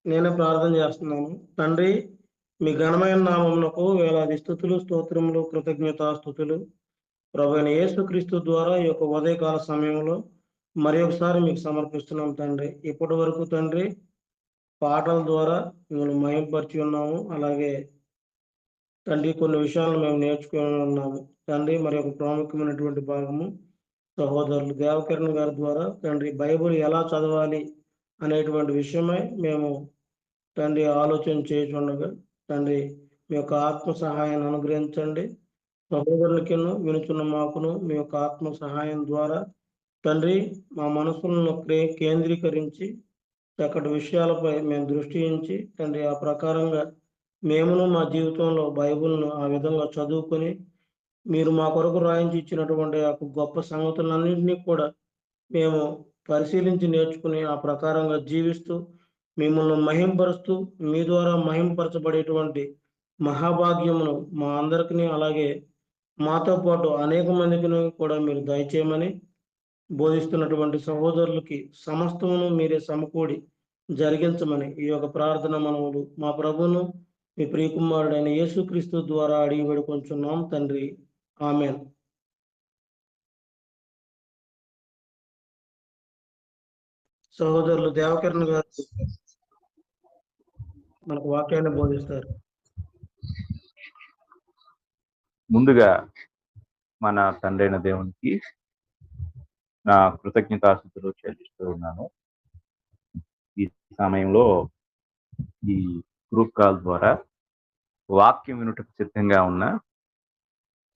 నేనే ప్రార్థన చేస్తున్నాను. తండ్రి, మీ ఘనమైన నామమునకు వేలాది స్తుతులు, స్తోత్రములు, కృతజ్ఞతాస్తుతులు ప్రభువైన యేసుక్రీస్తు ద్వారా ఈ యొక్క ఉదయకాల సమయంలో మరి ఒకసారి మీకు సమర్పిస్తున్నాం తండ్రి. ఇప్పటి వరకు తండ్రి పాటల ద్వారా మిమ్మల్ని మహింపరిచి ఉన్నాము. అలాగే తండ్రి కొన్ని విషయాలను మేము నేర్చుకొని ఉన్నాము తండ్రి. మరి ఒక ప్రాముఖ్యమైనటువంటి భాగము సహోదరులు దేవకరణ్ గారి ద్వారా తండ్రి బైబిల్ ఎలా చదవాలి అనేటువంటి విషయమై మేము తండ్రి ఆలోచన చేయుచుండగా తండ్రి మీ యొక్క ఆత్మ సహాయాన్ని అనుగ్రహించండి. సహోదరులకిను వినుచున్న మాకును మీ యొక్క ఆత్మ సహాయం ద్వారా తండ్రి మా మనసులను కేంద్రీకరించి చక్కటి విషయాలపై మేము దృష్టి ఉంచి తండ్రి ఆ ప్రకారంగా మేమును మా జీవితంలో బైబిల్ను ఆ విధంగా చదువుకొని మీరు మా కొరకు రాయించి ఇచ్చినటువంటి ఆ గొప్ప సంగతులన్నింటినీ కూడా మేము పరిశీలించి నేర్చుకుని ఆ ప్రకారంగా జీవిస్తూ మిమ్మల్ని మహింపరుస్తూ మీ ద్వారా మహింపరచబడేటువంటి మహాభాగ్యమును మా అందరికీ అలాగే మాతో పాటు అనేక మందికి కూడా మీరు దయచేయమని బోధిస్తున్నటువంటి సహోదరులకి సమస్తమును మీరే సమకూడి జరిగించమని ఈ యొక్క ప్రార్థన మనవులు మా ప్రభువును మీ ప్రియకుమారుడైన యేసుక్రీస్తు ద్వారా అడిగి వేడుకొంచున్నాం తండ్రి. ఆమేన్. సహోదరులు దేవకరణ్ గారు మనకు వాక్యాన్ని బోధిస్తారు. ముందుగా మన తండ్రైన దేవునికి నా కృతజ్ఞతాస్తుతులు చెల్లిస్తూ ఉన్నాను. ఈ సమయంలో ఈ గ్రూప్ కాల్ ద్వారా వాక్యం వినుటకు సిద్ధంగా ఉన్న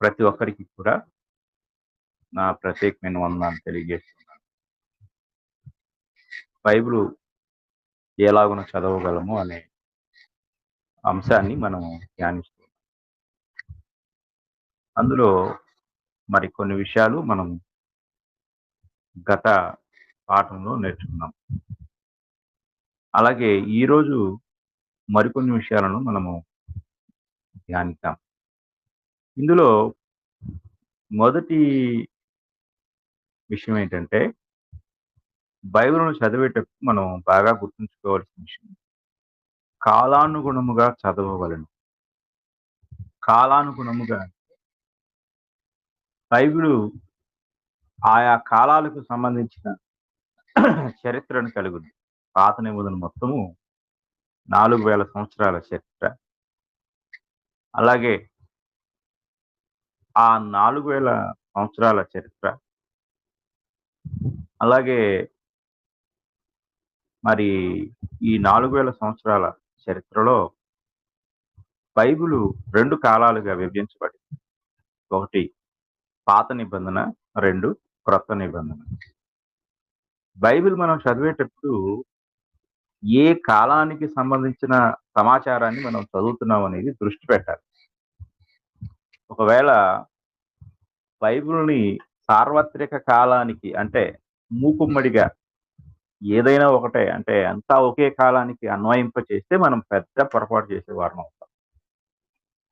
ప్రతి ఒక్కరికి కూడా నా ప్రత్యేకమైన వందనాలు తెలియజేస్తున్నాను. బైబిల్ ఎలాగున చదవగలము అనే అంశాన్ని మనం ధ్యానిస్తున్నాం. అందులో మరి కొన్ని విషయాలు మనం గత పాఠంలో నేర్చుకున్నాం. అలాగే ఈరోజు మరికొన్ని విషయాలను మనము ధ్యానిద్దాం. ఇందులో మొదటి విషయం ఏంటంటే బైబిల్ను చదివేటప్పుడు మనం బాగా గుర్తుంచుకోవాల్సిన విషయం కాలానుగుణముగా చదవవలెను. కాలానుగుణముగా బైబిల్ ఆయా కాలాలకు సంబంధించిన చరిత్రను కలిగి ఉంది. పాత నిబంధన మొత్తము 4000 సంవత్సరాల చరిత్ర. అలాగే ఆ 4000 సంవత్సరాల చరిత్ర, అలాగే మరి ఈ 4000 సంవత్సరాల చరిత్రలో బైబిలు 2 కాలాలుగా విభజించబడింది. ఒకటి పాత నిబంధన, 2 క్రొత్త నిబంధన. బైబిల్ మనం చదివేటప్పుడు ఏ కాలానికి సంబంధించిన సమాచారాన్ని మనం చదువుతున్నాం అనేది దృష్టి పెట్టాలి. ఒకవేళ బైబిల్‌ని సార్వత్రిక కాలానికి, అంటే మూకుమ్మడిగా ఏదైనా ఒకటే, అంటే అంతా ఒకే కాలానికి అన్వయింపచేస్తే మనం పెద్ద పొరపాటు చేసేవారం అవుతాం.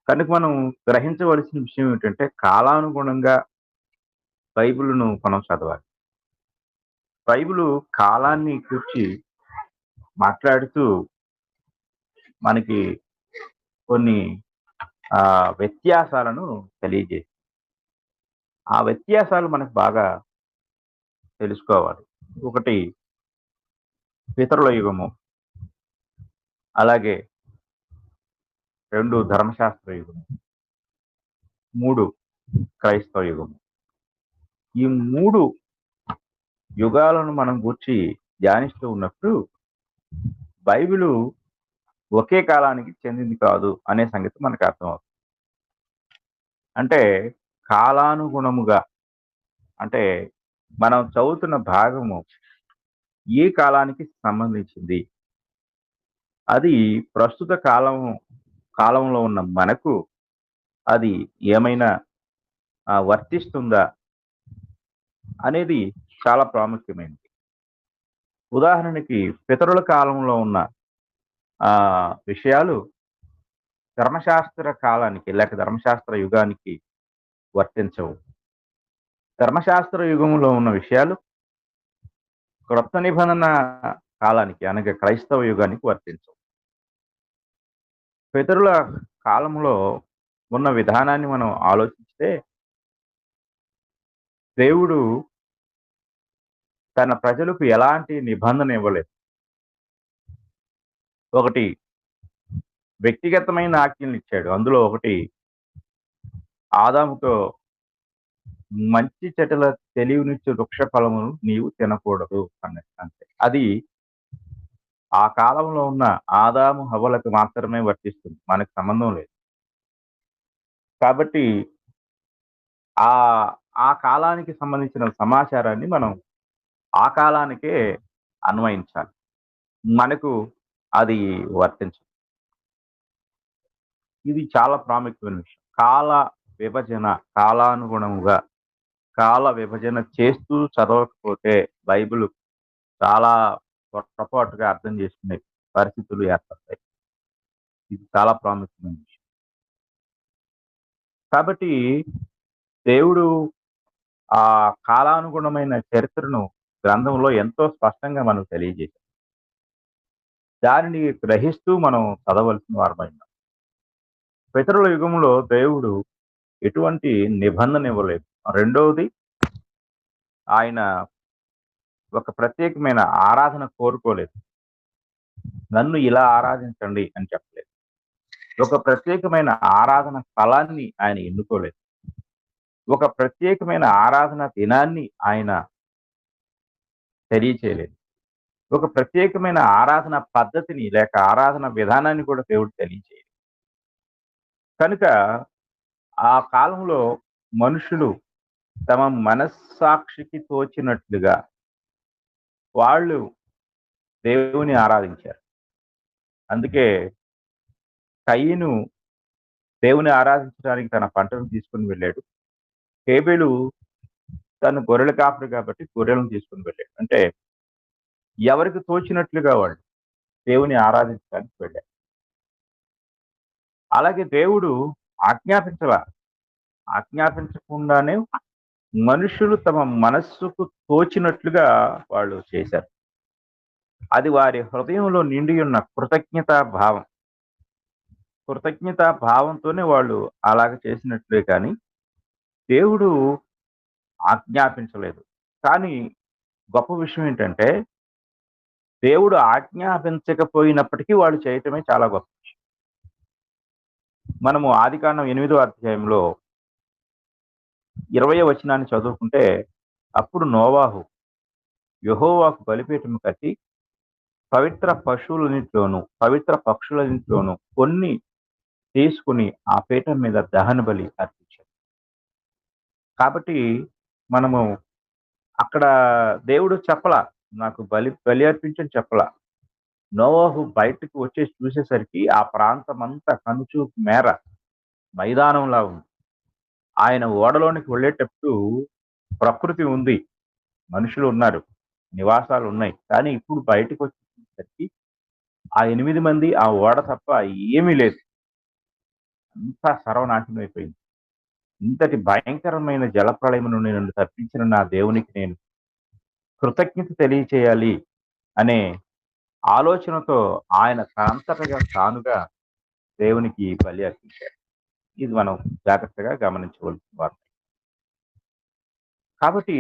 కనుక మనం గ్రహించవలసిన విషయం ఏంటంటే, కాలానుగుణంగా బైబిలును మనం చదవాలి. బైబిలు కాలాన్ని గూర్చి మాట్లాడుతూ మనకి కొన్ని వ్యత్యాసాలను తెలియజేస్తుంది. ఆ వ్యత్యాసాలు మనకు బాగా తెలుసుకోవాలి. ఒకటి పితరుల యుగము, అలాగే 2 ధర్మశాస్త్ర యుగము, 3 క్రైస్తవ యుగము. ఈ 3 యుగాలను మనం గూర్చి ధ్యానిస్తూ ఉన్నప్పుడు బైబిలు ఒకే కాలానికి చెందింది కాదు అనే సంగతి మనకు అర్థమవుతుంది. అంటే కాలానుగుణముగా, అంటే మనం చదువుతున్న భాగము ఏ కాలానికి సంబంధించింది, అది ప్రస్తుత కాలంలో ఉన్న మనకు అది ఏమైనా వర్తిస్తుందా అనేది చాలా ప్రాముఖ్యమైనది. ఉదాహరణకి పితరుల కాలంలో ఉన్న విషయాలు ధర్మశాస్త్ర కాలానికి లేక ధర్మశాస్త్ర యుగానికి వర్తించవు. ధర్మశాస్త్ర యుగంలో ఉన్న విషయాలు క్రొత్త నిబంధన కాలానికి, అనగా క్రైస్తవ యుగానికి వర్తించవు. పితరుల కాలంలో ఉన్న విధానాన్ని మనం ఆలోచిస్తే, దేవుడు తన ప్రజలకు ఎలాంటి నిబంధన ఇవ్వలేదు. ఒకటి వ్యక్తిగతమైన ఆజ్ఞలు ఇచ్చాడు. అందులో ఒకటి ఆదాముతో మంచి చెడుల తెలివినిచ్చు వృక్ష ఫలమును నీవు తినకూడదు అన్నది. అంతే. అది ఆ కాలంలో ఉన్న ఆదాము హవ్వలకు మాత్రమే వర్తిస్తుంది, మనకు సంబంధం లేదు. కాబట్టి ఆ కాలానికి సంబంధించిన సమాచారాన్ని మనం ఆ కాలానికే అన్వయించాలి. మనకు అది వర్తించదు. ఇది చాలా ప్రాముఖ్యమైన విషయం. కాలానుగుణముగా కాల విభజన చేస్తూ చదవకపోతే బైబిల్ చాలా పొరపాటుగా అర్థం చేసుకునే పరిస్థితులు ఏర్పడతాయి. ఇది చాలా ప్రాముఖ్యమైన విషయం. కాబట్టి దేవుడు ఆ కాలానుగుణమైన చరిత్రను గ్రంథంలో ఎంతో స్పష్టంగా మనకు తెలియజేశాడు. దానిని గ్రహిస్తూ మనం చదవలసిన వారమైనాం. పితరుల యుగంలో దేవుడు ఎటువంటి నిబంధన ఇవ్వలేదు. రెండవది, ఆయన ఒక ప్రత్యేకమైన ఆరాధన కోరుకోలేదు. నన్ను ఇలా ఆరాధించండి అని చెప్పలేదు. ఒక ప్రత్యేకమైన ఆరాధన స్థలాన్ని ఆయన ఎన్నుకోలేదు. ఒక ప్రత్యేకమైన ఆరాధన దినాన్ని ఆయన తెలియచేయలేదు. ఒక ప్రత్యేకమైన ఆరాధన పద్ధతిని లేక ఆరాధన విధానాన్ని కూడా దేవుడు తెలియచేయలేదు. కనుక ఆ కాలంలో మనుషులు తమ మనస్సాక్షికి తోచినట్లుగా వాళ్ళు దేవుని ఆరాధించారు. అందుకే కయీను దేవుని ఆరాధించడానికి తన పంటను తీసుకుని వెళ్ళాడు. హేబెలు తను గొర్రెల కాపరి కాబట్టి గొర్రెలను తీసుకుని వెళ్ళాడు. అంటే ఎవరికి తోచినట్లుగా వాళ్ళు దేవుని ఆరాధించడానికి వెళ్ళారు. అలాగే దేవుడు ఆజ్ఞాపించకుండానే మనుషులు తమ మనస్సుకు తోచినట్లుగా వాళ్ళు చేశారు. అది వారి హృదయంలో నిండి ఉన్న కృతజ్ఞతా భావంతోనే వాళ్ళు అలాగ చేసినట్లే కానీ దేవుడు ఆజ్ఞాపించలేదు. కానీ గొప్ప విషయం ఏంటంటే, దేవుడు ఆజ్ఞాపించకపోయినప్పటికీ వాళ్ళు చేయటమే చాలా గొప్ప విషయం. మనము ఆదికాండం 8వ అధ్యాయంలో 20వ వచనాన్ని చదువుకుంటే, అప్పుడు నోవాహు యెహోవాకు బలిపీఠం కట్టి పవిత్ర పక్షులన్నిటిలోను కొన్ని తీసుకుని ఆ పీఠం మీద దహన బలి అర్పించాడు. కాబట్టి మనము అక్కడ దేవుడు చెప్పలా, నాకు బలి అర్పించని చెప్పలా. నోవాహు బయటకు వచ్చేసి చూసేసరికి ఆ ప్రాంతం అంతా కనుచూపు మేర మైదానంలా ఉంది. ఆయన ఓడలోనికి వెళ్ళేటప్పుడు ప్రకృతి ఉంది, మనుషులు ఉన్నారు, నివాసాలు ఉన్నాయి. కానీ ఇప్పుడు బయటకు వచ్చేసరికి ఆ 8 మంది, ఆ ఓడ తప్ప ఏమీ లేదు. అంతా సర్వనాశనం అయిపోయింది. ఇంతటి భయంకరమైన జలప్రళయం నుండి నన్ను తప్పించిన నా దేవునికి నేను కృతజ్ఞత తెలియచేయాలి అనే ఆలోచనతో ఆయన తనంతటగా తానుగా దేవునికి బలి అర్పించాడు. ఇది మనం జాగ్రత్తగా గమనించవలసిన వారు. కాబట్టి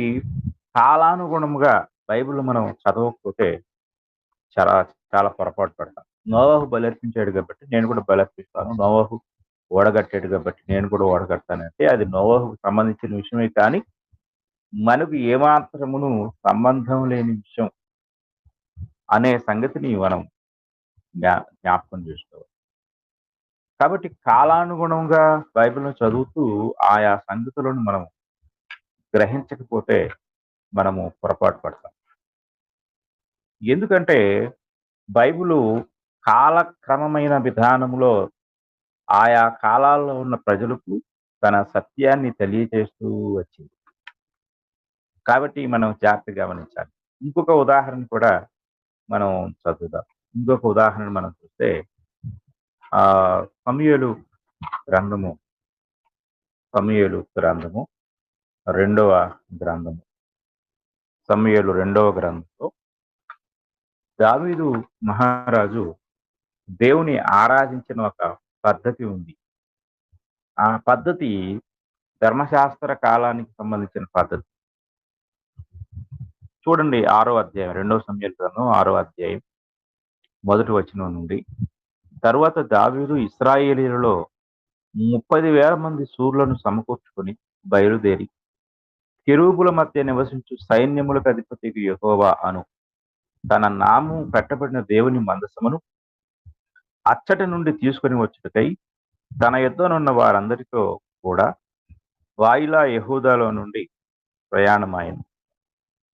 కాలానుగుణముగా బైబిల్ మనం చదవకపోతే చాలా చాలా పొరపాటు పడతాం. నోవాహు బలి అర్పించాడు కాబట్టి నేను కూడా బలి అర్పిస్తాను, నోవాహు ఓడగట్టాడు కాబట్టి నేను కూడా ఓడగడతానంటే అది నోవాహుకు సంబంధించిన విషయమే, కానీ మనకు ఏమాత్రమును సంబంధం లేని విషయం అనే సంగతిని మనం జ్ఞాపకం చేసుకోవాలి. కాబట్టి కాలానుగుణంగా బైబిల్ను చదువుతూ ఆయా సంగతులను మనం గ్రహించకపోతే మనము పొరపాటు పడతాం. ఎందుకంటే బైబిలు కాలక్రమమైన విధానంలో ఆయా కాలాల్లో ఉన్న ప్రజలకు తన సత్యాన్ని తెలియజేస్తూ వచ్చింది. కాబట్టి మనం జాగ్రత్తగా గమనించాలి. ఇంకొక ఉదాహరణ కూడా మనం చదువుదాం. ఇంకొక ఉదాహరణ మనం చూస్తే సమూయేలు గ్రంథము 2వ గ్రంథము సమూయేలు 2వ గ్రంథంలో దావీదు మహారాజు దేవుని ఆరాధించిన ఒక పద్ధతి ఉంది. ఆ పద్ధతి ధర్మశాస్త్ర కాలానికి సంబంధించిన పద్ధతి. చూడండి 6వ అధ్యాయం, 2వ సమూయేలు గ్రంథం 6వ అధ్యాయం 1వ వచనం నుండి, తరువాత దావీదు ఇశ్రాయేలీయులలో 30,000 మంది శూరులను సమకూర్చుకొని బయలుదేరి కెరూబుల మధ్య నివసించు సైన్యములకు అధిపతికి యెహోవా అను తన నామం పెట్టబడిన దేవుని మందసమును అచ్చటి నుండి తీసుకుని వచ్చుటకై తన యుద్ధనున్న వారందరితో కూడా వాయిలా యెహూదాలో నుండి ప్రయాణమాయను.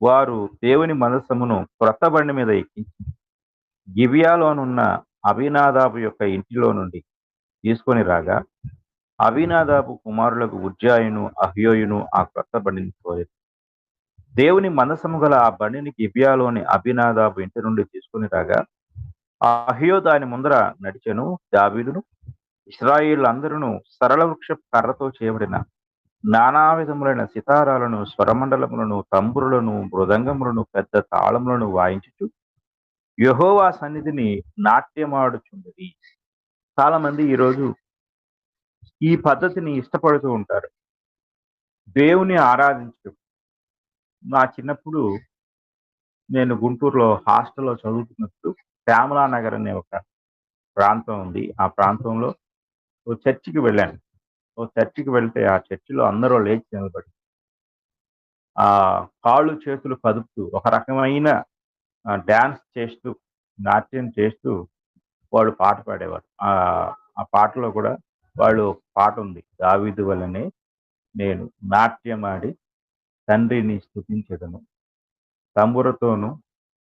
వారు దేవుని మందసమును క్రొత్త బండి మీద ఎక్కించి గిబియాలోనున్న అబీనాదాబు యొక్క ఇంటిలో నుండి తీసుకొని రాగా, అబీనాదాబు కుమారులకు ఉజ్జాయును అహ్యోయును ఆ క్రొత్త బండిని తోలేరు. దేవుని మందసము గల ఆ బండిని గిబియాలోని అబీనాదాబు ఇంటి నుండి తీసుకొని రాగా, అహ్యో దాని ముందర నడిచెను. దావీదును ఇశ్రాయేలులందరూ సరళ వృక్ష కర్రతో చేయబడిన నానా విధములైన సితారాలను, స్వరమండలములను, తంబురులను, మృదంగములను, పెద్ద తాళములను వాయించుచు యెహోవా సన్నిధిని నాట్యమాడుచుండేది. చాలా మంది ఈరోజు ఈ పద్ధతిని ఇష్టపడుతూ ఉంటారు, దేవుని ఆరాధించడం. నా చిన్నప్పుడు నేను గుంటూరులో హాస్టల్లో చదువుతున్నప్పుడు శ్యామలా నగర్ అనే ఒక ప్రాంతం ఉంది. ఆ ప్రాంతంలో ఓ చర్చికి వెళ్ళాను. ఓ చర్చికి వెళ్తే ఆ చర్చిలో అందరూ లేచి నిలబడి ఆ కాళ్ళు చేతులు కదుపుతూ ఒక రకమైన డాన్స్ చేస్తూ, నాట్యం చేస్తూ వాళ్ళు పాట పాడేవారు. ఆ పాటలో కూడా వాళ్ళు పాట ఉంది, దావీదు వలనే నేను నాట్యమాడి తండ్రిని స్తుతించెదను, తంబురతోను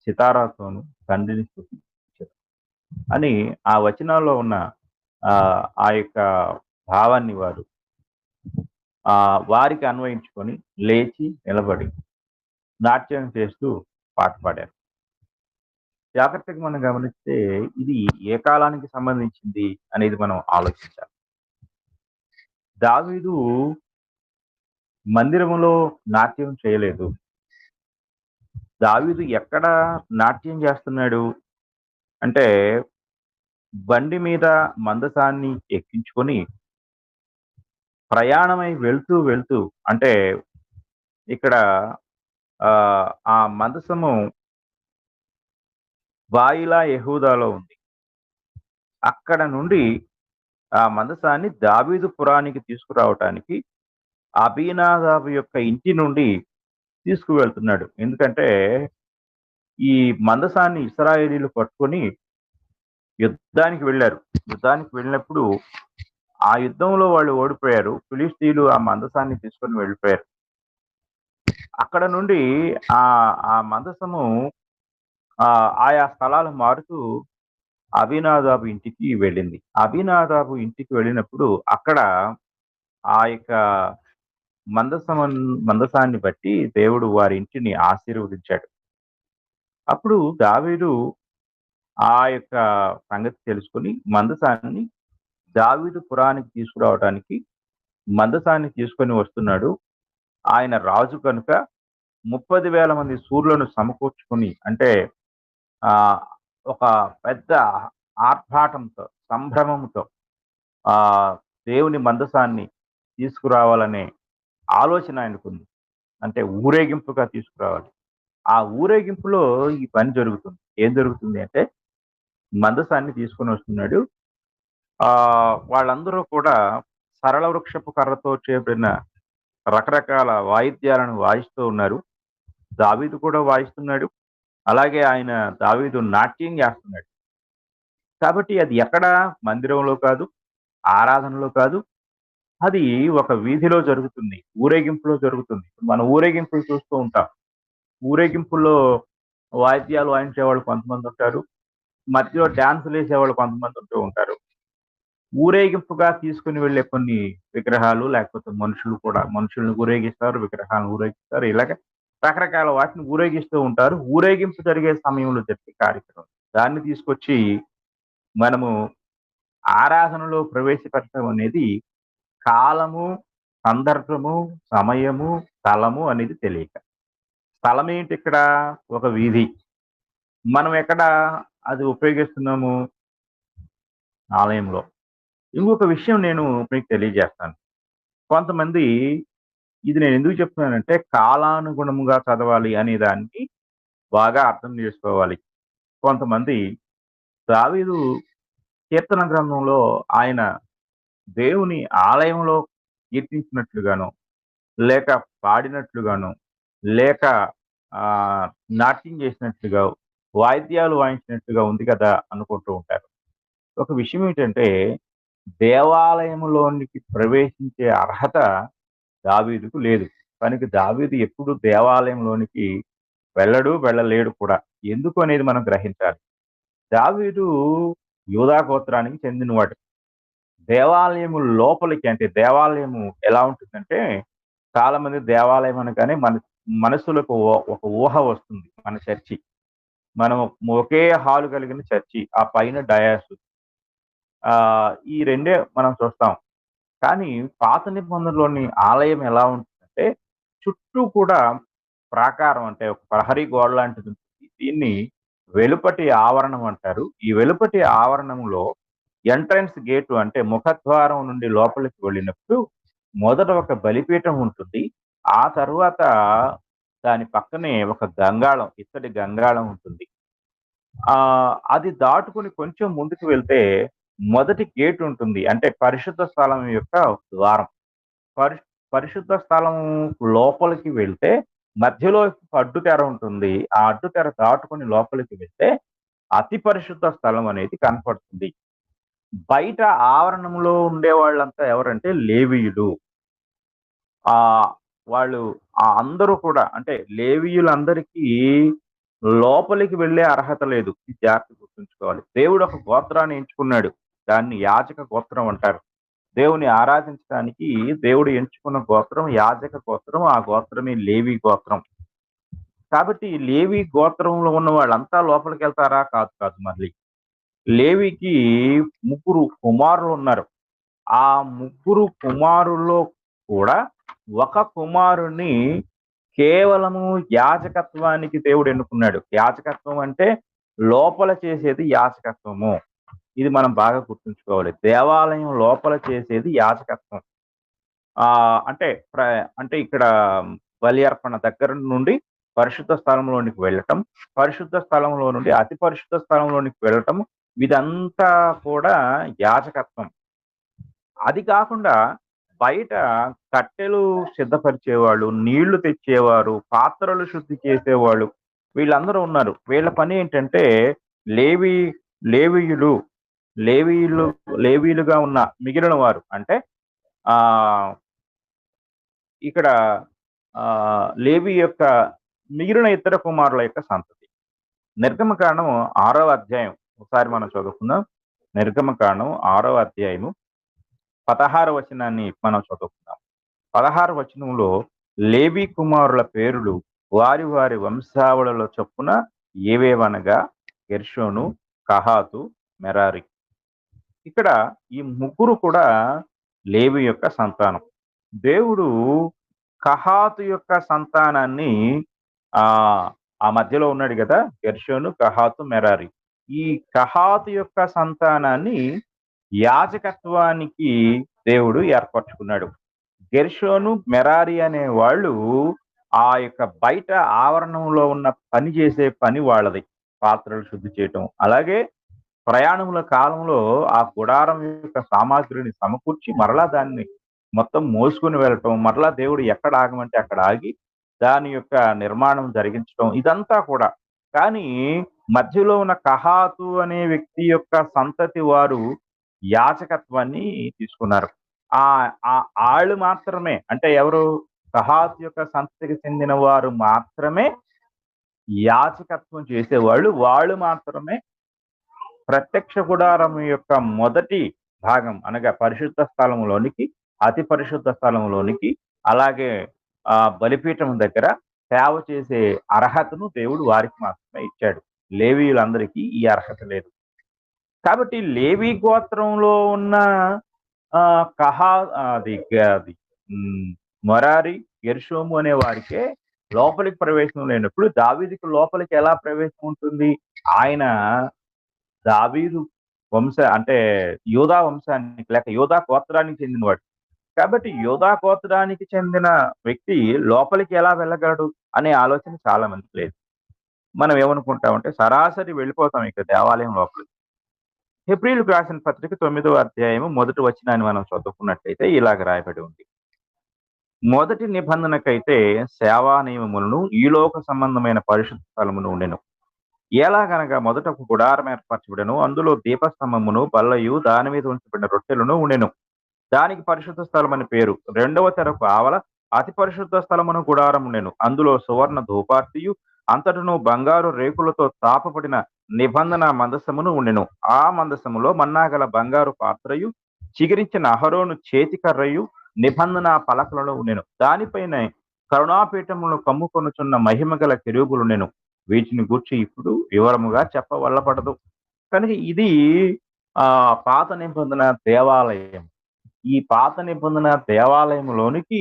సితారాతోను తండ్రిని స్తుతించెదను అని ఆ వచనాల్లో ఉన్న ఆ యొక్క భావాన్ని వారికి అన్వయించుకొని లేచి నిలబడి నాట్యం చేస్తూ పాట పాడారు. జాగ్రత్తగా మనం గమనిస్తే ఇది ఏ కాలానికి సంబంధించింది అనేది మనం ఆలోచించాలి. దావీదు మందిరములో నాట్యం చేయలేదు. దావీదు ఎక్కడ నాట్యం చేస్తున్నాడు అంటే, బండి మీద మందసాన్ని ఎక్కించుకొని ప్రయాణమై వెళ్తూ అంటే ఇక్కడ ఆ మందసము వాయిలా యెహూదాలో ఉంది. అక్కడ నుండి ఆ మందసాన్ని దావీదు పురానికి తీసుకురావటానికి అబీనాదాబు యొక్క ఇంటి నుండి తీసుకువెళ్తున్నాడు. ఎందుకంటే ఈ మందసాన్ని ఇశ్రాయేలీయులు పట్టుకొని యుద్ధానికి వెళ్ళారు. యుద్ధానికి వెళ్ళినప్పుడు ఆ యుద్ధంలో వాళ్ళు ఓడిపోయారు. ఫిలిష్తీయులు ఆ మందసాన్ని తీసుకొని వెళ్ళిపోయారు. అక్కడ నుండి ఆ మందసము ఆయా స్థలాలు మారుతూ అబీనాదాబు ఇంటికి వెళ్ళింది. అబీనాదాబు ఇంటికి వెళ్ళినప్పుడు అక్కడ ఆ యొక్క మందసాన్ని బట్టి దేవుడు వారి ఇంటిని ఆశీర్వదించాడు. అప్పుడు దావీదు ఆ యొక్క సంగతి తెలుసుకుని మందసాన్ని దావీదు పురానికి తీసుకురావడానికి మందసాన్ని తీసుకొని వస్తున్నాడు. ఆయన రాజు కనుక 30,000 మంది శూరులను సమకూర్చుకుని, అంటే ఒక పెద్ద ఆర్భాటంతో, సంభ్రమంతో దేవుని మందసాన్ని తీసుకురావాలనే ఆలోచన ఆయనకుంది. అంటే ఊరేగింపుగా తీసుకురావాలి. ఆ ఊరేగింపులో ఈ పని జరుగుతుంది. ఏం జరుగుతుంది అంటే మందసాన్ని తీసుకొని వస్తున్నాడు. వాళ్ళందరూ కూడా సరళ వృక్షపు కర్రతో చేయబడిన రకరకాల వాయిద్యాలను వాయిస్తూ ఉన్నారు. దావీదు కూడా వాయిస్తున్నాడు. అలాగే దావీదు నాట్యం చేస్తున్నాడు. కాబట్టి అది ఎక్కడ మందిరంలో కాదు, ఆరాధనలో కాదు, అది ఒక వీధిలో జరుగుతుంది, ఊరేగింపులో జరుగుతుంది. మనం ఊరేగింపులు చూస్తూ ఉంటాం. ఊరేగింపుల్లో వాయిద్యాలు వాయించేవాళ్ళు కొంతమంది ఉంటారు, మధ్యలో డాన్సులు వేసేవాళ్ళు కొంతమంది ఉంటూ ఉంటారు. ఊరేగింపుగా తీసుకుని వెళ్ళే కొన్ని విగ్రహాలు, లేకపోతే మనుషులను ఊరేగిస్తారు, విగ్రహాలను ఊరేగిస్తారు, ఇలాగ రకరకాల వాటిని ఊరేగిస్తూ ఉంటారు. ఊరేగింపు జరిగే సమయంలో జరిగే కార్యక్రమం, దాన్ని తీసుకొచ్చి మనము ఆరాధనలో ప్రవేశపెట్టడం అనేది కాలము, సందర్భము, సమయము, స్థలము అనేది తెలియక. స్థలం ఏంటి? ఇక్కడ ఒక వీధి. మనం ఎక్కడ అది ఉపయోగిస్తున్నాము? ఆలయంలో. ఇంకొక విషయం నేను మీకు తెలియజేస్తాను. కొంతమంది, ఇది నేను ఎందుకు చెప్తున్నానంటే కాలానుగుణముగా చదవాలి అనే దాన్ని బాగా అర్థం చేసుకోవాలి. కొంతమంది దావీదు కీర్తన గ్రంథంలో ఆయన దేవుని ఆలయంలో కీర్తించినట్లుగాను, లేక పాడినట్లుగాను, లేక నాట్యం చేసినట్లుగా, వాయిద్యాలు వాయించినట్లుగా ఉంది కదా అనుకుంటూ ఉంటారు. ఒక విషయం ఏంటంటే దేవాలయంలోనికి ప్రవేశించే అర్హత దావీదుకు లేదు. కనుక దావీదు ఎప్పుడు దేవాలయంలోనికి వెళ్ళలేడు కూడా. ఎందుకు అనేది మనం గ్రహించాలి. దావీదు యూదా గోత్రానికి చెందినవాడు. దేవాలయము లోపలికి, అంటే దేవాలయము ఎలా ఉంటుందంటే, చాలా మంది దేవాలయం అనగానే మనసులకు ఒక ఊహ వస్తుంది. మన చర్చి, మనం ఒకే హాలు కలిగిన చర్చి, ఆ పైన డయాసు, ఈ రెండే మనం చూస్తాం. కానీ పాత నిబంధనలోని ఆలయం ఎలా ఉంటుందంటే చుట్టూ కూడా ప్రాకారం, అంటే ఒక ప్రహరీ గోడ లాంటిది ఉంటుంది. దీన్ని వెలుపటి ఆవరణం అంటారు. ఈ వెలుపటి ఆవరణంలో ఎంట్రన్స్ గేటు, అంటే ముఖద్వారం నుండి లోపలికి వెళ్ళినప్పుడు మొదట ఒక బలిపీఠం ఉంటుంది. ఆ తర్వాత దాని పక్కనే ఒక గంగాళం, ఇత్తడి గంగాళం ఉంటుంది. అది దాటుకుని కొంచెం ముందుకు వెళ్తే మొదటి గేట్ ఉంటుంది, అంటే పరిశుద్ధ స్థలం యొక్క ద్వారం. పరిశుద్ధ స్థలం లోపలికి వెళ్తే మధ్యలో అడ్డుతెర ఉంటుంది. ఆ అడ్డుతెర దాటుకుని లోపలికి వెళ్తే అతి పరిశుద్ధ స్థలం అనేది కనపడుతుంది. బయట ఆవరణంలో ఉండే వాళ్ళంతా ఎవరంటే లేవీయులు. వాళ్ళు అందరూ కూడా, అంటే లేవీయులందరికీ లోపలికి వెళ్ళే అర్హత లేదు. ఈ జాగ్రత్త గుర్తుంచుకోవాలి. దేవుడు ఒక గోత్రాన్ని ఎంచుకున్నాడు, దాన్ని యాజక గోత్రం అంటారు. దేవుని ఆరాధించడానికి దేవుడు ఎంచుకున్న గోత్రం యాజక గోత్రం. ఆ గోత్రమే లేవి గోత్రం. కాబట్టి లేవి గోత్రంలో ఉన్న వాళ్ళంతా లోపలికి వెళ్తారా? కాదు. మళ్ళీ లేవికి 3 కుమారులు ఉన్నారు. ఆ 3 కుమారుల్లో కూడా ఒక కుమారుణ్ణి కేవలము యాజకత్వానికి దేవుడు ఎన్నుకున్నాడు. యాజకత్వం అంటే లోపల చేసేది యాజకత్వము. ఇది మనం బాగా గుర్తుంచుకోవాలి. దేవాలయం లోపల చేసేది యాజకత్వం. అంటే ఇక్కడ బలి అర్పణ దగ్గర నుండి పరిశుద్ధ స్థలంలోనికి వెళ్ళటం, పరిశుద్ధ స్థలంలో నుండి అతి పరిశుద్ధ స్థలంలోనికి వెళ్ళటం, ఇదంతా కూడా యాజకత్వం. అది కాకుండా బయట కట్టెలు సిద్ధపరిచేవాళ్ళు, నీళ్లు తెచ్చేవారు, పాత్రలు శుద్ధి చేసేవాళ్ళు, వీళ్ళందరూ ఉన్నారు. వీళ్ళ పని ఏంటంటే లేవి లేవీయులు లేవీయులు లేవీయులుగా ఉన్న మిగిలిన వారు అంటే ఆ ఇక్కడ లేవి యొక్క మిగిలిన ఇతర కుమారుల యొక్క సంతతి. నిర్గమకాండం 6వ అధ్యాయం ఒకసారి మనం చదువుకుందాం. నిర్గమకాండం 6వ అధ్యాయము 16వ వచనాన్ని మనం చదువుకుందాం. 16వ వచనంలో లేవి కుమారుల పేరులు వారి వారి వంశావళుల చొప్పున ఏవేవనగా గెర్షోను, కహాతు, మెరారి. ఇక్కడ ఈ ముగ్గురు కూడా లేవి యొక్క సంతానం. దేవుడు కహాతు యొక్క సంతానాన్ని ఆ మధ్యలో ఉన్నాడు కదా, గెర్షోను, కహాతు, మెరారి. ఈ కహాతు యొక్క సంతానాన్ని యాజకత్వానికి దేవుడు ఏర్పరచుకున్నాడు. గెర్షోను, మెరారి అనే వాళ్ళు ఆ యొక్క బయట ఆవరణంలో ఉన్న పని చేసే పని వాళ్ళది, పాత్రలు శుద్ధి చేయటం. అలాగే ప్రయాణముల కాలంలో ఆ గుడారం యొక్క సామాగ్రిని సమకూర్చి మరలా దాన్ని మొత్తం మోసుకుని వెళ్ళటం, మరలా దేవుడు ఎక్కడ ఆగమంటే అక్కడ ఆగి దాని యొక్క నిర్మాణం జరిగించడం, ఇదంతా కూడా. కానీ మధ్యలో ఉన్న కహాతు అనే వ్యక్తి యొక్క సంతతి వారు యాజకత్వాన్ని తీసుకున్నారు. వాళ్ళు మాత్రమే, అంటే ఎవరు, కహాతు యొక్క సంతతికి చెందిన వారు మాత్రమే యాజకత్వం చేసేవాళ్ళు. వాళ్ళు మాత్రమే ప్రత్యక్ష గుడారం యొక్క మొదటి భాగం అనగా పరిశుద్ధ స్థలంలోనికి, అతి పరిశుద్ధ స్థలంలోనికి, అలాగే బలిపీఠం దగ్గర సేవ చేసే అర్హతను దేవుడు వారికి మాత్రమే ఇచ్చాడు. లేవీయులందరికీ ఈ అర్హత లేదు. కాబట్టి లేవి గోత్రంలో ఉన్న మొరారి, గెర్షోము అనే వారికే లోపలికి ప్రవేశం లేనప్పుడు దావీదుకు లోపలికి ఎలా ప్రవేశం ఉంటుంది? ఆయన దావీదు అంటే యోధా వంశానికి లేక యోధా గోత్రానికి చెందినవాడు. కాబట్టి యోధా గోత్రానికి చెందిన వ్యక్తి లోపలికి ఎలా వెళ్ళగలడు అనే ఆలోచన చాలా మందికి లేదు. మనం ఏమనుకుంటామంటే సరాసరి వెళ్ళిపోతాం ఇక దేవాలయం లోపలికి. హెబ్రీయులకు రాసిన పత్రిక 9వ అధ్యాయము 1వ వచనాన్ని మనం చదువుకున్నట్లయితే ఇలాగ రాయబడి ఉంది. మొదటి నిబంధనకైతే సేవా నియమములను ఈలోక సంబంధమైన పరిశుద్ధ స్థలమును ఉండెను. ఎలాగనగా మొదట ఒక గుడారం ఏర్పరచబడెను, అందులో దీపస్తంభమును, బల్లయు, దాని మీద ఉంచబడిన రొట్టెలను ఉండెను. దానికి పరిశుద్ధ స్థలం అని పేరు. రెండవ తెరకు ఆవల అతి పరిశుద్ధ స్థలమును గుడారం ఉండెను. అందులో సువర్ణ ధూపార్తియు, అంతటను బంగారు రేకులతో తాపబడిన నిబంధన మందసమును ఉండెను. ఆ మందసములో మన్నాగల బంగారు పాత్రయు, చిగిరించిన అహరోను చేతికర్రయు, నిబంధన పలకలను ఉండెను. దానిపైన కరుణాపీఠములను కమ్ముకొనుచున్న మహిమగల కెరూబులుండెను. వీటిని గూర్చి ఇప్పుడు వివరముగా చెప్పవల్లపడదు. కనుక ఇది పాత నిబంధన దేవాలయం. ఈ పాత నిబంధన దేవాలయంలోనికి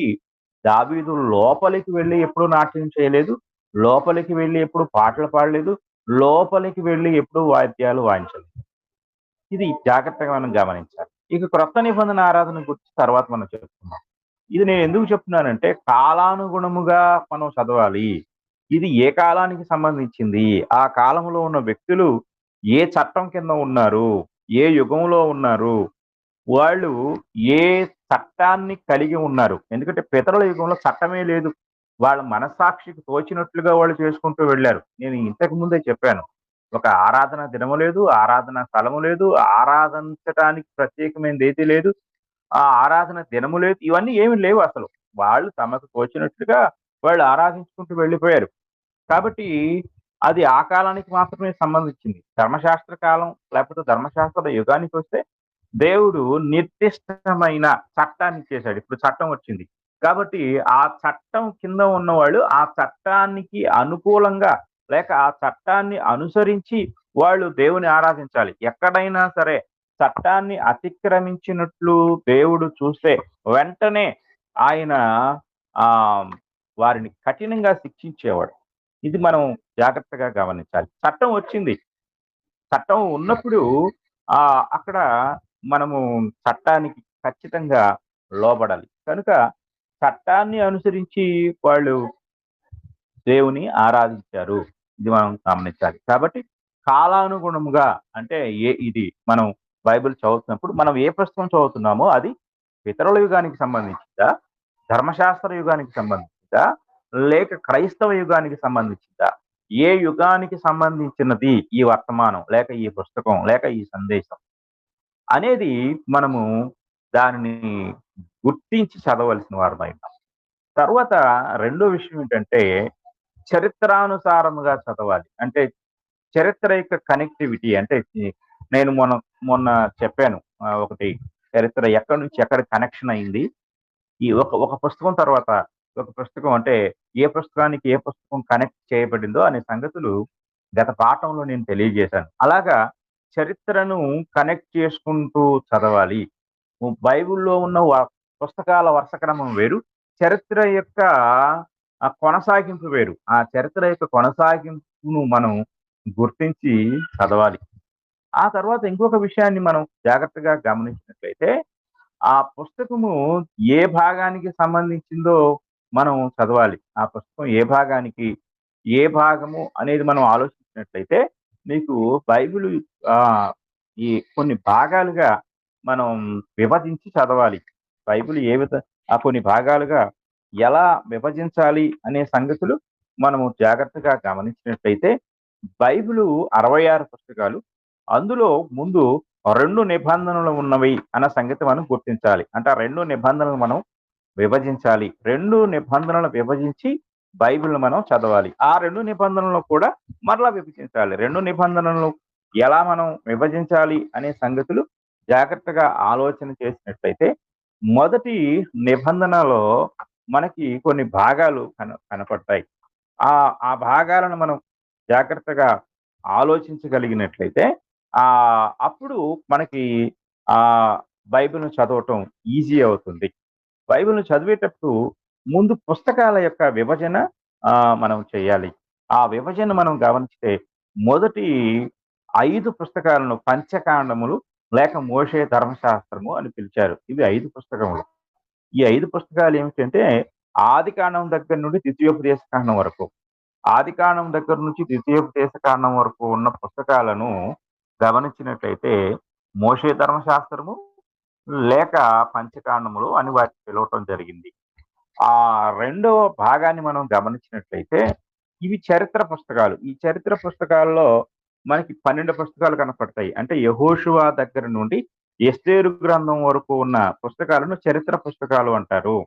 దావీదు లోపలికి వెళ్ళి ఎప్పుడు నాట్యం చేయలేదు, లోపలికి వెళ్ళి ఎప్పుడు పాటలు పాడలేదు, లోపలికి వెళ్ళి ఎప్పుడు వాయిద్యాలు వాయించలేదు. ఇది జాగ్రత్తగా మనం గమనించాలి. ఇక క్రొత్త నిబంధన ఆరాధన గురించి తర్వాత మనం చెప్తున్నాం. ఇది నేను ఎందుకు చెప్తున్నానంటే కాలానుగుణముగా మనం చదవాలి. ఇది ఏ కాలానికి సంబంధించింది, ఆ కాలంలో ఉన్న వ్యక్తులు ఏ చట్టం కింద ఉన్నారు, ఏ యుగంలో ఉన్నారు, వాళ్ళు ఏ చట్టాన్ని కలిగి ఉన్నారు. ఎందుకంటే పితరుల యుగంలో చట్టమే లేదు, వాళ్ళ మనస్సాక్షికి తోచినట్లుగా వాళ్ళు చేసుకుంటూ వెళ్ళారు. నేను ఇంతకు ముందే చెప్పాను, ఒక ఆరాధన దినము లేదు, ఆరాధన స్థలము లేదు, ఆరాధించడానికి ప్రత్యేకమైనది ఏది లేదు, ఆ ఆరాధన దినము లేదు, ఇవన్నీ ఏమి లేవు అసలు. వాళ్ళు తమకు తోచినట్లుగా వాళ్ళు ఆరాధించుకుంటూ వెళ్ళిపోయారు. కాబట్టి అది ఆ కాలానికి మాత్రమే సంబంధించింది. ధర్మశాస్త్ర కాలం లేకపోతే ధర్మశాస్త్ర యుగానికి వస్తే దేవుడు నిర్దిష్టమైన చట్టాన్ని చేశాడు. ఇప్పుడు చట్టం వచ్చింది కాబట్టి ఆ చట్టం కింద ఉన్నవాళ్ళు ఆ చట్టానికి అనుకూలంగా లేక ఆ చట్టాన్ని అనుసరించి వాళ్ళు దేవుని ఆరాధించాలి. ఎక్కడైనా సరే చట్టాన్ని అతిక్రమించినట్లు దేవుడు చూస్తే వెంటనే ఆయన వారిని కఠినంగా శిక్షించేవాడు. ఇది మనం జాగ్రత్తగా గమనించాలి. చట్టం వచ్చింది, చట్టం ఉన్నప్పుడు అక్కడ మనము చట్టానికి ఖచ్చితంగా లోబడాలి. కనుక చట్టాన్ని అనుసరించి వాళ్ళు దేవుని ఆరాధించారు, ఇది మనం గమనించాలి. కాబట్టి కాలానుగుణముగా అంటే ఇది మనం బైబిల్ చదువుతున్నప్పుడు మనం ఏ పుస్తకం చదువుతున్నామో అది పితరుల యుగానికి సంబంధించిందా, ధర్మశాస్త్ర యుగానికి సంబంధించిందా, లేక క్రైస్తవ యుగానికి సంబంధించిందా? ఏ యుగానికి సంబంధించినది ఈ వర్తమానం, లేక ఈ పుస్తకం, లేక ఈ సందేశం అనేది మనము దానిని గుర్తించి చదవలసిన వారమై ఉన్నాం. తర్వాత రెండో విషయం ఏంటంటే చరిత్రానుసారముగా చదవాలి. అంటే చరిత్ర యొక్క కనెక్టివిటీ. అంటే నేను మొన్న చెప్పాను ఒకటి, చరిత్ర ఎక్కడి నుంచి ఎక్కడ కనెక్షన్ అయింది, ఈ ఒక పుస్తకం తర్వాత ఒక పుస్తకం, అంటే ఏ పుస్తకానికి ఏ పుస్తకం కనెక్ట్ చేయబడిందో అనే సంగతులు గత పాఠంలో నేను తెలియజేశాను. అలాగా చరిత్రను కనెక్ట్ చేసుకుంటూ చదవాలి. బైబిల్లో ఉన్న పుస్తకాల వరుస క్రమం వేరు, చరిత్ర యొక్క కొనసాగింపు వేరు. ఆ చరిత్ర యొక్క కొనసాగింపును మనం గుర్తించి చదవాలి. ఆ తర్వాత ఇంకొక విషయాన్ని మనం జాగ్రత్తగా గమనించినట్లయితే ఆ పుస్తకము ఏ భాగానికి సంబంధించిందో మనం చదవాలి. ఆ పుస్తకం ఏ భాగానికి ఏ భాగము అనేది మనం ఆలోచించినట్లయితే మీకు బైబిల్ ఈ కొన్ని భాగాలుగా మనం విభజించి చదవాలి. బైబిల్ ఆ కొన్ని భాగాలుగా ఎలా విభజించాలి అనే సంగతులు మనము జాగ్రత్తగా గమనించినట్లయితే బైబిల్ 66 పుస్తకాలు, అందులో ముందు 2 నిబంధనలు ఉన్నవి అన్న సంగతి మనం గుర్తించాలి. అంటే ఆ 2 నిబంధనలు మనం విభజించాలి. 2 నిబంధనలు విభజించి బైబిల్ను మనం చదవాలి. ఆ 2 నిబంధనలు కూడా మరలా విభజించాలి. 2 నిబంధనలు ఎలా మనం విభజించాలి అనే సంగతులు జాగ్రత్తగా ఆలోచన చేసినట్లయితే మొదటి నిబంధనలో మనకి కొన్ని భాగాలు కనపడతాయి. ఆ భాగాలను మనం జాగ్రత్తగా ఆలోచించగలిగినట్లయితే అప్పుడు మనకి బైబిల్ను చదవటం ఈజీ అవుతుంది. బైబిల్ను చదివేటప్పుడు ముందు పుస్తకాల యొక్క విభజన మనం చేయాలి. ఆ విభజన మనం గమనిస్తే మొదటి 5 పుస్తకాలను పంచకాండములు లేక మోషే ధర్మశాస్త్రము అని పిలిచారు. ఇవి 5 పుస్తకములు. ఈ 5 పుస్తకాలు ఏమిటంటే ఆదికాండం దగ్గర నుండి ద్వితీయోపదేశ కాండం వరకు, ఆదికాండం దగ్గర నుంచి ద్వితీయోపదేశ కాండం వరకు ఉన్న పుస్తకాలను గమనించినట్లయితే మోషే ధర్మశాస్త్రము లేక పంచకాండములు అని వాటిని పిలవటం జరిగింది. ఆ రెండవ భాగాన్ని మనం గమనించినట్లయితే ఇవి చరిత్ర పుస్తకాలు. ఈ చరిత్ర పుస్తకాల్లో మనకి 12 పుస్తకాలు కనపడతాయి. అంటే యెహోషువ దగ్గర నుండి ఎస్తేరు గ్రంథం వరకు ఉన్న పుస్తకాలను చరిత్ర పుస్తకాలు అంటారు.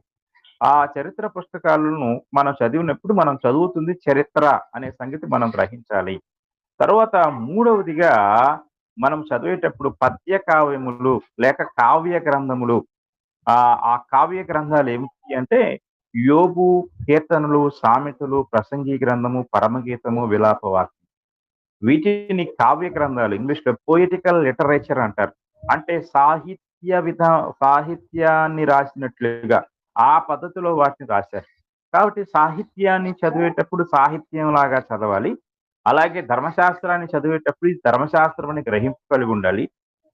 ఆ చరిత్ర పుస్తకాలను మనం చదివినప్పుడు మనం చదువుతుంది చరిత్ర అనే సంగతి మనం గ్రహించాలి. తర్వాత మూడవదిగా మనం చదివేటప్పుడు పద్య కావ్యములు లేక కావ్య గ్రంథములు. ఆ కావ్య గ్రంథాలు ఏమిటి అంటే యోబు, కీర్తనలు, సామెతలు, ప్రసంగి గ్రంథము, పరమగీతము, విలాపవాక్యం. వీటిని కావ్య గ్రంథాలు, ఇంగ్లీష్ లో పోయిటికల్ లిటరేచర్ అంటారు. అంటే సాహిత్యాన్ని రాసినట్లుగా ఆ పద్ధతిలో వాటిని రాశారు. కాబట్టి సాహిత్యాన్ని చదివేటప్పుడు సాహిత్యం లాగా చదవాలి. అలాగే ధర్మశాస్త్రాన్ని చదివేటప్పుడు ధర్మశాస్త్రం అని గ్రహింపు కలిగి ఉండాలి.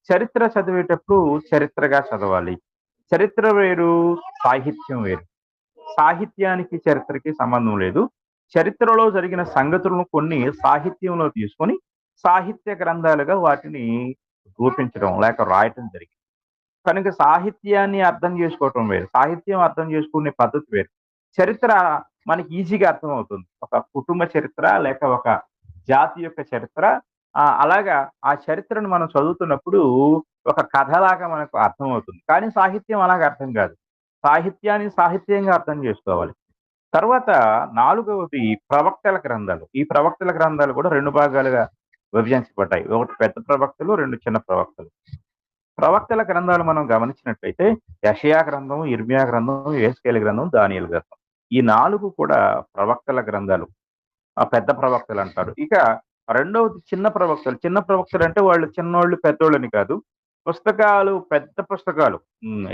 చరిత్ర చదివేటప్పుడు చరిత్రగా చదవాలి. చరిత్ర వేరు, సాహిత్యం వేరు. సాహిత్యానికి చరిత్రకి సంబంధం లేదు. చరిత్రలో జరిగిన సంగతులను కొన్ని సాహిత్యంలో తీసుకొని సాహిత్య గ్రంథాలుగా వాటిని రూపించడం లేక రాయటం జరిగింది. కనుక సాహిత్యాన్ని అర్థం చేసుకోవటం వేరు, సాహిత్యం అర్థం చేసుకునే పద్ధతి వేరు. చరిత్ర మనకి ఈజీగా అర్థం అవుతుంది. ఒక కుటుంబ చరిత్ర లేక ఒక జాతి యొక్క చరిత్ర, అలాగా ఆ చరిత్రను మనం చదువుతున్నప్పుడు ఒక కథలాగా మనకు అర్థం అవుతుంది. కానీ సాహిత్యం అలాగ అర్థం కాదు. సాహిత్యాన్ని సాహిత్యంగా అర్థం చేసుకోవాలి. తర్వాత 4వది ప్రవక్తల గ్రంథాలు. ఈ ప్రవక్తల గ్రంథాలు కూడా 2 భాగాలుగా విభజించబడ్డాయి. ఒకటి పెద్ద ప్రవక్తలు, 2 చిన్న ప్రవక్తలు. ప్రవక్తల గ్రంథాలు మనం గమనించినట్లయితే యెషయా గ్రంథం, ఇర్మియా గ్రంథం, యెహెజ్కేలు గ్రంథం, దానియేలు గ్రంథం. ఈ 4 కూడా ప్రవక్తల గ్రంథాలు, పెద్ద ప్రవక్తలు అంటారు. ఇక రెండవది చిన్న ప్రవక్తలు. చిన్న ప్రవక్తలు అంటే వాళ్ళు చిన్నోళ్ళు పెద్దోళ్ళని కాదు, పుస్తకాలు పెద్ద పుస్తకాలు.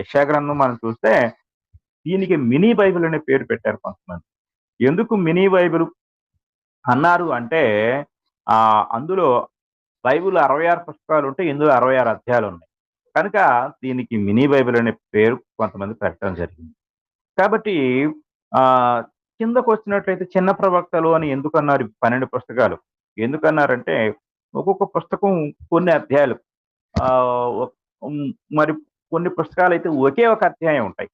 యెషయా గ్రంథం మనం చూస్తే దీనికి మినీ బైబిల్ అనే పేరు పెట్టారు కొంతమంది. ఎందుకు మినీ బైబిల్ అన్నారు అంటే అందులో బైబిల్ 66 పుస్తకాలు ఉంటే ఇందులో 66 అధ్యాయాలు ఉన్నాయి కనుక దీనికి మినీ బైబిల్ అనే పేరు కొంతమంది పెట్టడం జరిగింది. కాబట్టి కిందకు వచ్చినట్లయితే చిన్న ప్రవక్తలు అని ఎందుకన్నారు? 12 పుస్తకాలు ఎందుకన్నారంటే ఒక్కొక్క పుస్తకం కొన్ని అధ్యాయాలు, మరి కొన్ని పుస్తకాలు అయితే ఒకే ఒక అధ్యాయం ఉంటాయి.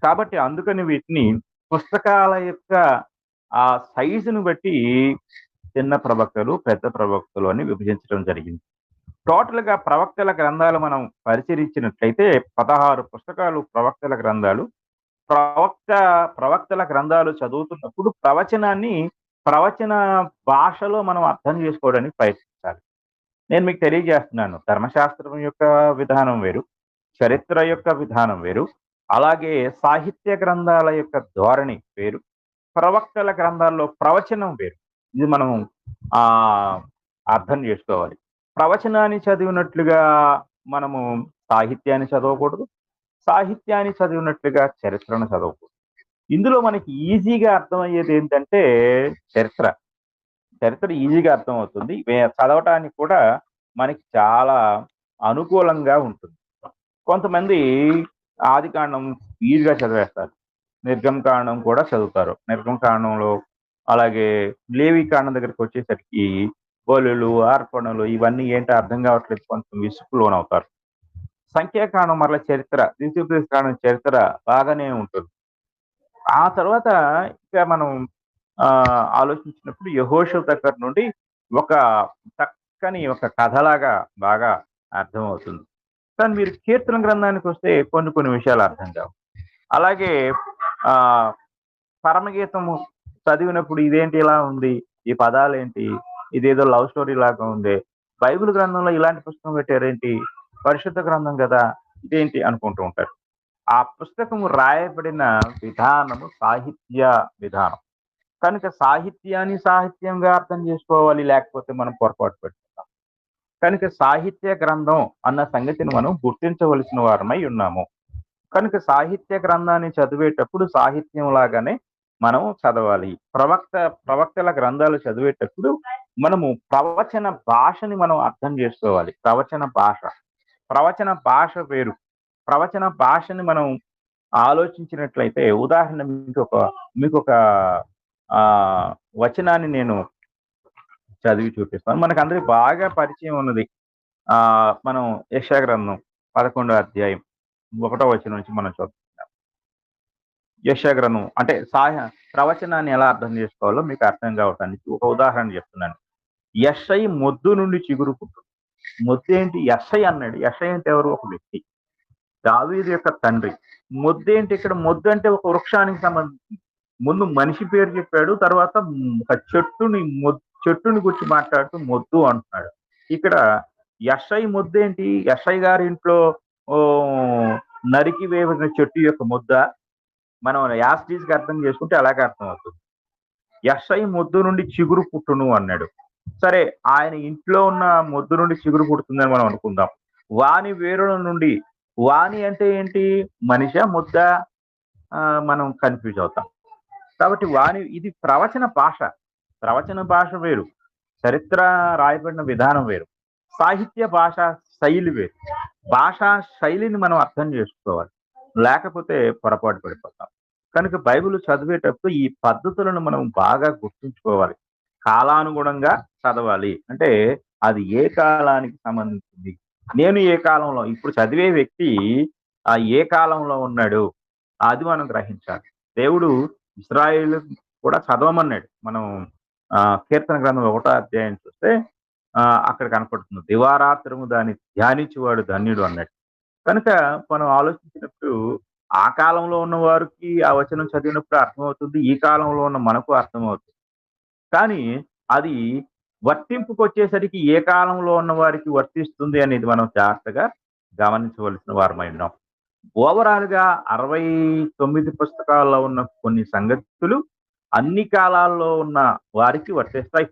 కాబట్టి అందుకని వీటిని పుస్తకాల యొక్క ఆ సైజును బట్టి చిన్న ప్రవక్తలు, పెద్ద ప్రవక్తలు అని విభజించడం జరిగింది. టోటల్‌గా ప్రవక్తల గ్రంథాలు మనం పరిశీలించినట్లయితే 16 పుస్తకాలు ప్రవక్తల గ్రంథాలు. ప్రవక్తల గ్రంథాలు చదువుతున్నప్పుడు ప్రవచన భాషలో మనం అర్థం చేసుకోవడానికి ప్రయత్నించాలి. నేను మీకు తెలియజేస్తున్నాను. ధర్మశాస్త్రం యొక్క విధానం వేరు, చరిత్ర యొక్క విధానం వేరు, అలాగే సాహిత్య గ్రంథాల యొక్క ధోరణి వేరు, ప్రవక్తల గ్రంథాల్లో ప్రవచనం వేరు. ఇది మనం అర్థం చేసుకోవాలి. ప్రవచనాన్ని చదివినట్లుగా మనము సాహిత్యాన్ని చదవకూడదు, సాహిత్యాన్ని చదివినట్లుగా చరిత్రను చదవకూడదు. ఇందులో మనకి ఈజీగా అర్థమయ్యేది ఏంటంటే చరిత్ర ఈజీగా అర్థమవుతుంది. చదవటానికి కూడా మనకి చాలా అనుకూలంగా ఉంటుంది. కొంతమంది ఆదికాండం ఈజీగా చదివేస్తారు, నిర్గమకాండం కూడా చదువుతారు. నిర్గమకాండంలో అలాగే లేవీకాండం దగ్గరికి వచ్చేసరికి బలులు, అర్పణలు ఇవన్నీ ఏంటో అర్థం కావట్లేదు, కొంచెం విసుగుకు లోనవుతారు. సంఖ్యాకాండం మరల చరిత్ర, ద్వితీయోపదేశకాండం చరిత్ర బాగానే ఉంటుంది. ఆ తర్వాత ఇక మనం ఆలోచించినప్పుడు యెహోషువ దగ్గర నుండి ఒక చక్కని ఒక కథలాగా బాగా అర్థమవుతుంది. కానీ మీరు కీర్తన గ్రంథానికి వస్తే కొన్ని విషయాలు అర్థం కావు. అలాగే పరమగీతము చదివినప్పుడు ఇదేంటి ఇలా ఉంది, ఈ పదాలేంటి, ఇదేదో లవ్ స్టోరీ లాగా ఉంది, బైబిల్ గ్రంథంలో ఇలాంటి పుస్తకం పెట్టారేంటి, పరిశుద్ధ గ్రంథం కదా ఇదేంటి అనుకుంటూ ఉంటారు. ఆ పుస్తకము రాయబడిన విధానము సాహిత్య విధానం కనుక సాహిత్యాన్ని సాహిత్యంగా అర్థం చేసుకోవాలి, లేకపోతే మనం పొరపాటు పెట్టుకుంటాం. కనుక సాహిత్య గ్రంథం అన్న సంగతిని మనం గుర్తించవలసిన వారమై ఉన్నాము. కనుక సాహిత్య గ్రంథాన్ని చదివేటప్పుడు సాహిత్యం లాగానే మనం చదవాలి. ప్రవక్తల గ్రంథాలు చదివేటప్పుడు మనము ప్రవచన భాషని మనం అర్థం చేసుకోవాలి. ప్రవచన భాష వేరు. ప్రవచన భాషని మనం ఆలోచించినట్లయితే ఉదాహరణ మీకు ఒక వచనాన్ని నేను చదివి చూపిస్తాను. మనకు అందరికి బాగా పరిచయం ఉన్నది. మనం యెషయా గ్రంథం 11వ అధ్యాయం 1వ వచనం నుంచి మనం చూస్తున్నాం. యెషయా గ్రంథం అంటే ప్రవచనాన్ని ఎలా అర్థం చేసుకోవాలో మీకు అర్థం కావటానికి ఒక ఉదాహరణ చెప్తున్నాను. యెషై మొద్దు నుండి చిగురు పుట్టు. మొద్దు ఏంటి? యెషై అన్నాడు. యెషై అంటే ఎవరు? ఒక వ్యక్తి, దావీదు యొక్క తండ్రి. మొద్దు ఏంటి? ఇక్కడ మొద్దు అంటే ఒక వృక్షానికి సంబంధించి. ముందు మనిషి పేరు చెప్పాడు, తర్వాత ఒక చెట్టుని గురించి మాట్లాడుతూ మొద్దు అంటున్నాడు. ఇక్కడ యెషై మొద్దు ఏంటి? యెషై గారి ఇంట్లో నరికి వేసిన చెట్టు యొక్క ముద్ద. మనం యాస్టీస్కి అర్థం చేసుకుంటే అలాగే అర్థం అవుతుంది. యెషై మొద్దు నుండి చిగురు పుట్టును అన్నాడు. సరే, ఆయన ఇంట్లో ఉన్న మొద్దు నుండి చిగురు పుడుతుందని మనం అనుకుందాం. వాని వేరుల నుండి, వాని అంటే ఏంటి? మనిషా ముద్ద? మనం కన్ఫ్యూజ్ అవుతాం. కాబట్టి ఇది ప్రవచన భాష వేరు, చరిత్ర రాయబడిన విధానం వేరు, సాహిత్య భాష శైలి వేరు. భాషా శైలిని మనం అర్థం చేసుకోవాలి, లేకపోతే పొరపాటు పడిపోతాం. కనుక బైబిల్ చదివేటప్పుడు ఈ పద్ధతులను మనం బాగా గుర్తుంచుకోవాలి. కాలానుగుణంగా చదవాలి. అంటే అది ఏ కాలానికి సంబంధించింది, నేను ఏ కాలంలో, ఇప్పుడు చదివే వ్యక్తి ఏ కాలంలో ఉన్నాడు, అది మనం గ్రహించాలి. దేవుడు ఇశ్రాయేలు కూడా చదవమన్నాడు. మనం కీర్తన గ్రంథం 1వ అధ్యాయం చూస్తే అక్కడ కనపడుతుంది, దివారాత్రము దాన్ని ధ్యానించేవాడు ధన్యుడు అన్నాడు. కనుక మనం ఆలోచించినప్పుడు ఆ కాలంలో ఉన్న వారికి ఆ వచనం చదివినప్పుడు అర్థమవుతుంది, ఈ కాలంలో ఉన్న మనకు అర్థమవుతుంది. కానీ అది వర్తింపుకు వచ్చేసరికి ఏ కాలంలో ఉన్న వారికి వర్తిస్తుంది అనేది మనం జాగ్రత్తగా గమనించవలసిన వారమై ఉన్నాం. ఓవరాల్ గా 69 పుస్తకాల్లో ఉన్న కొన్ని సంగతులు అన్ని కాలాల్లో ఉన్న వారికి వర్తిస్తాయి,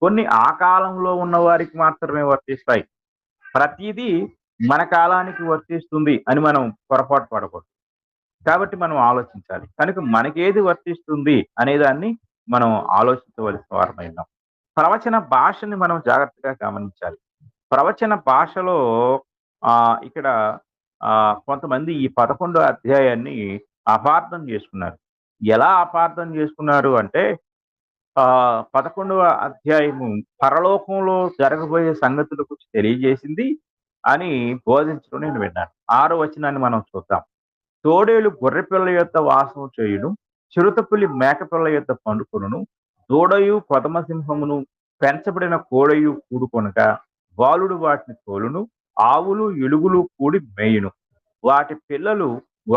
కొన్ని ఆ కాలంలో ఉన్న వారికి మాత్రమే వర్తిస్తాయి. ప్రతిదీ మన కాలానికి వర్తిస్తుంది అని మనం పొరపాటు పడకూడదు. కాబట్టి మనం ఆలోచించాలి. కనుక మనకేది వర్తిస్తుంది అనేదాన్ని మనం ఆలోచించవలసిన వారమై ఉన్నాం. ప్రవచన భాషని మనం జాగ్రత్తగా గమనించాలి. ప్రవచన భాషలో ఇక్కడ కొంతమంది ఈ 11వ అధ్యాయాన్ని అపార్థం చేసుకున్నారు. ఎలా అపార్థం చేసుకున్నారు అంటే 11వ అధ్యాయము పరలోకంలో జరగబోయే సంగతుల గురించి తెలియజేసింది. అని బోధించడం నేను విన్నాను. 6వ వచనాన్ని మనం చూద్దాం. తోడేలు గొర్రెపిల్ల యొక్క వాసన చేయును, చిరుతపులి మేకపిల్ల యొక్క పండుకొనును, దూడయు కొదమసింహమును పెంచబడిన కోడయు కూడుకొనగా బాలుడు వాటిని తోలును, ఆవులు ఎలుగులు కూడి మేయును, వాటి పిల్లలు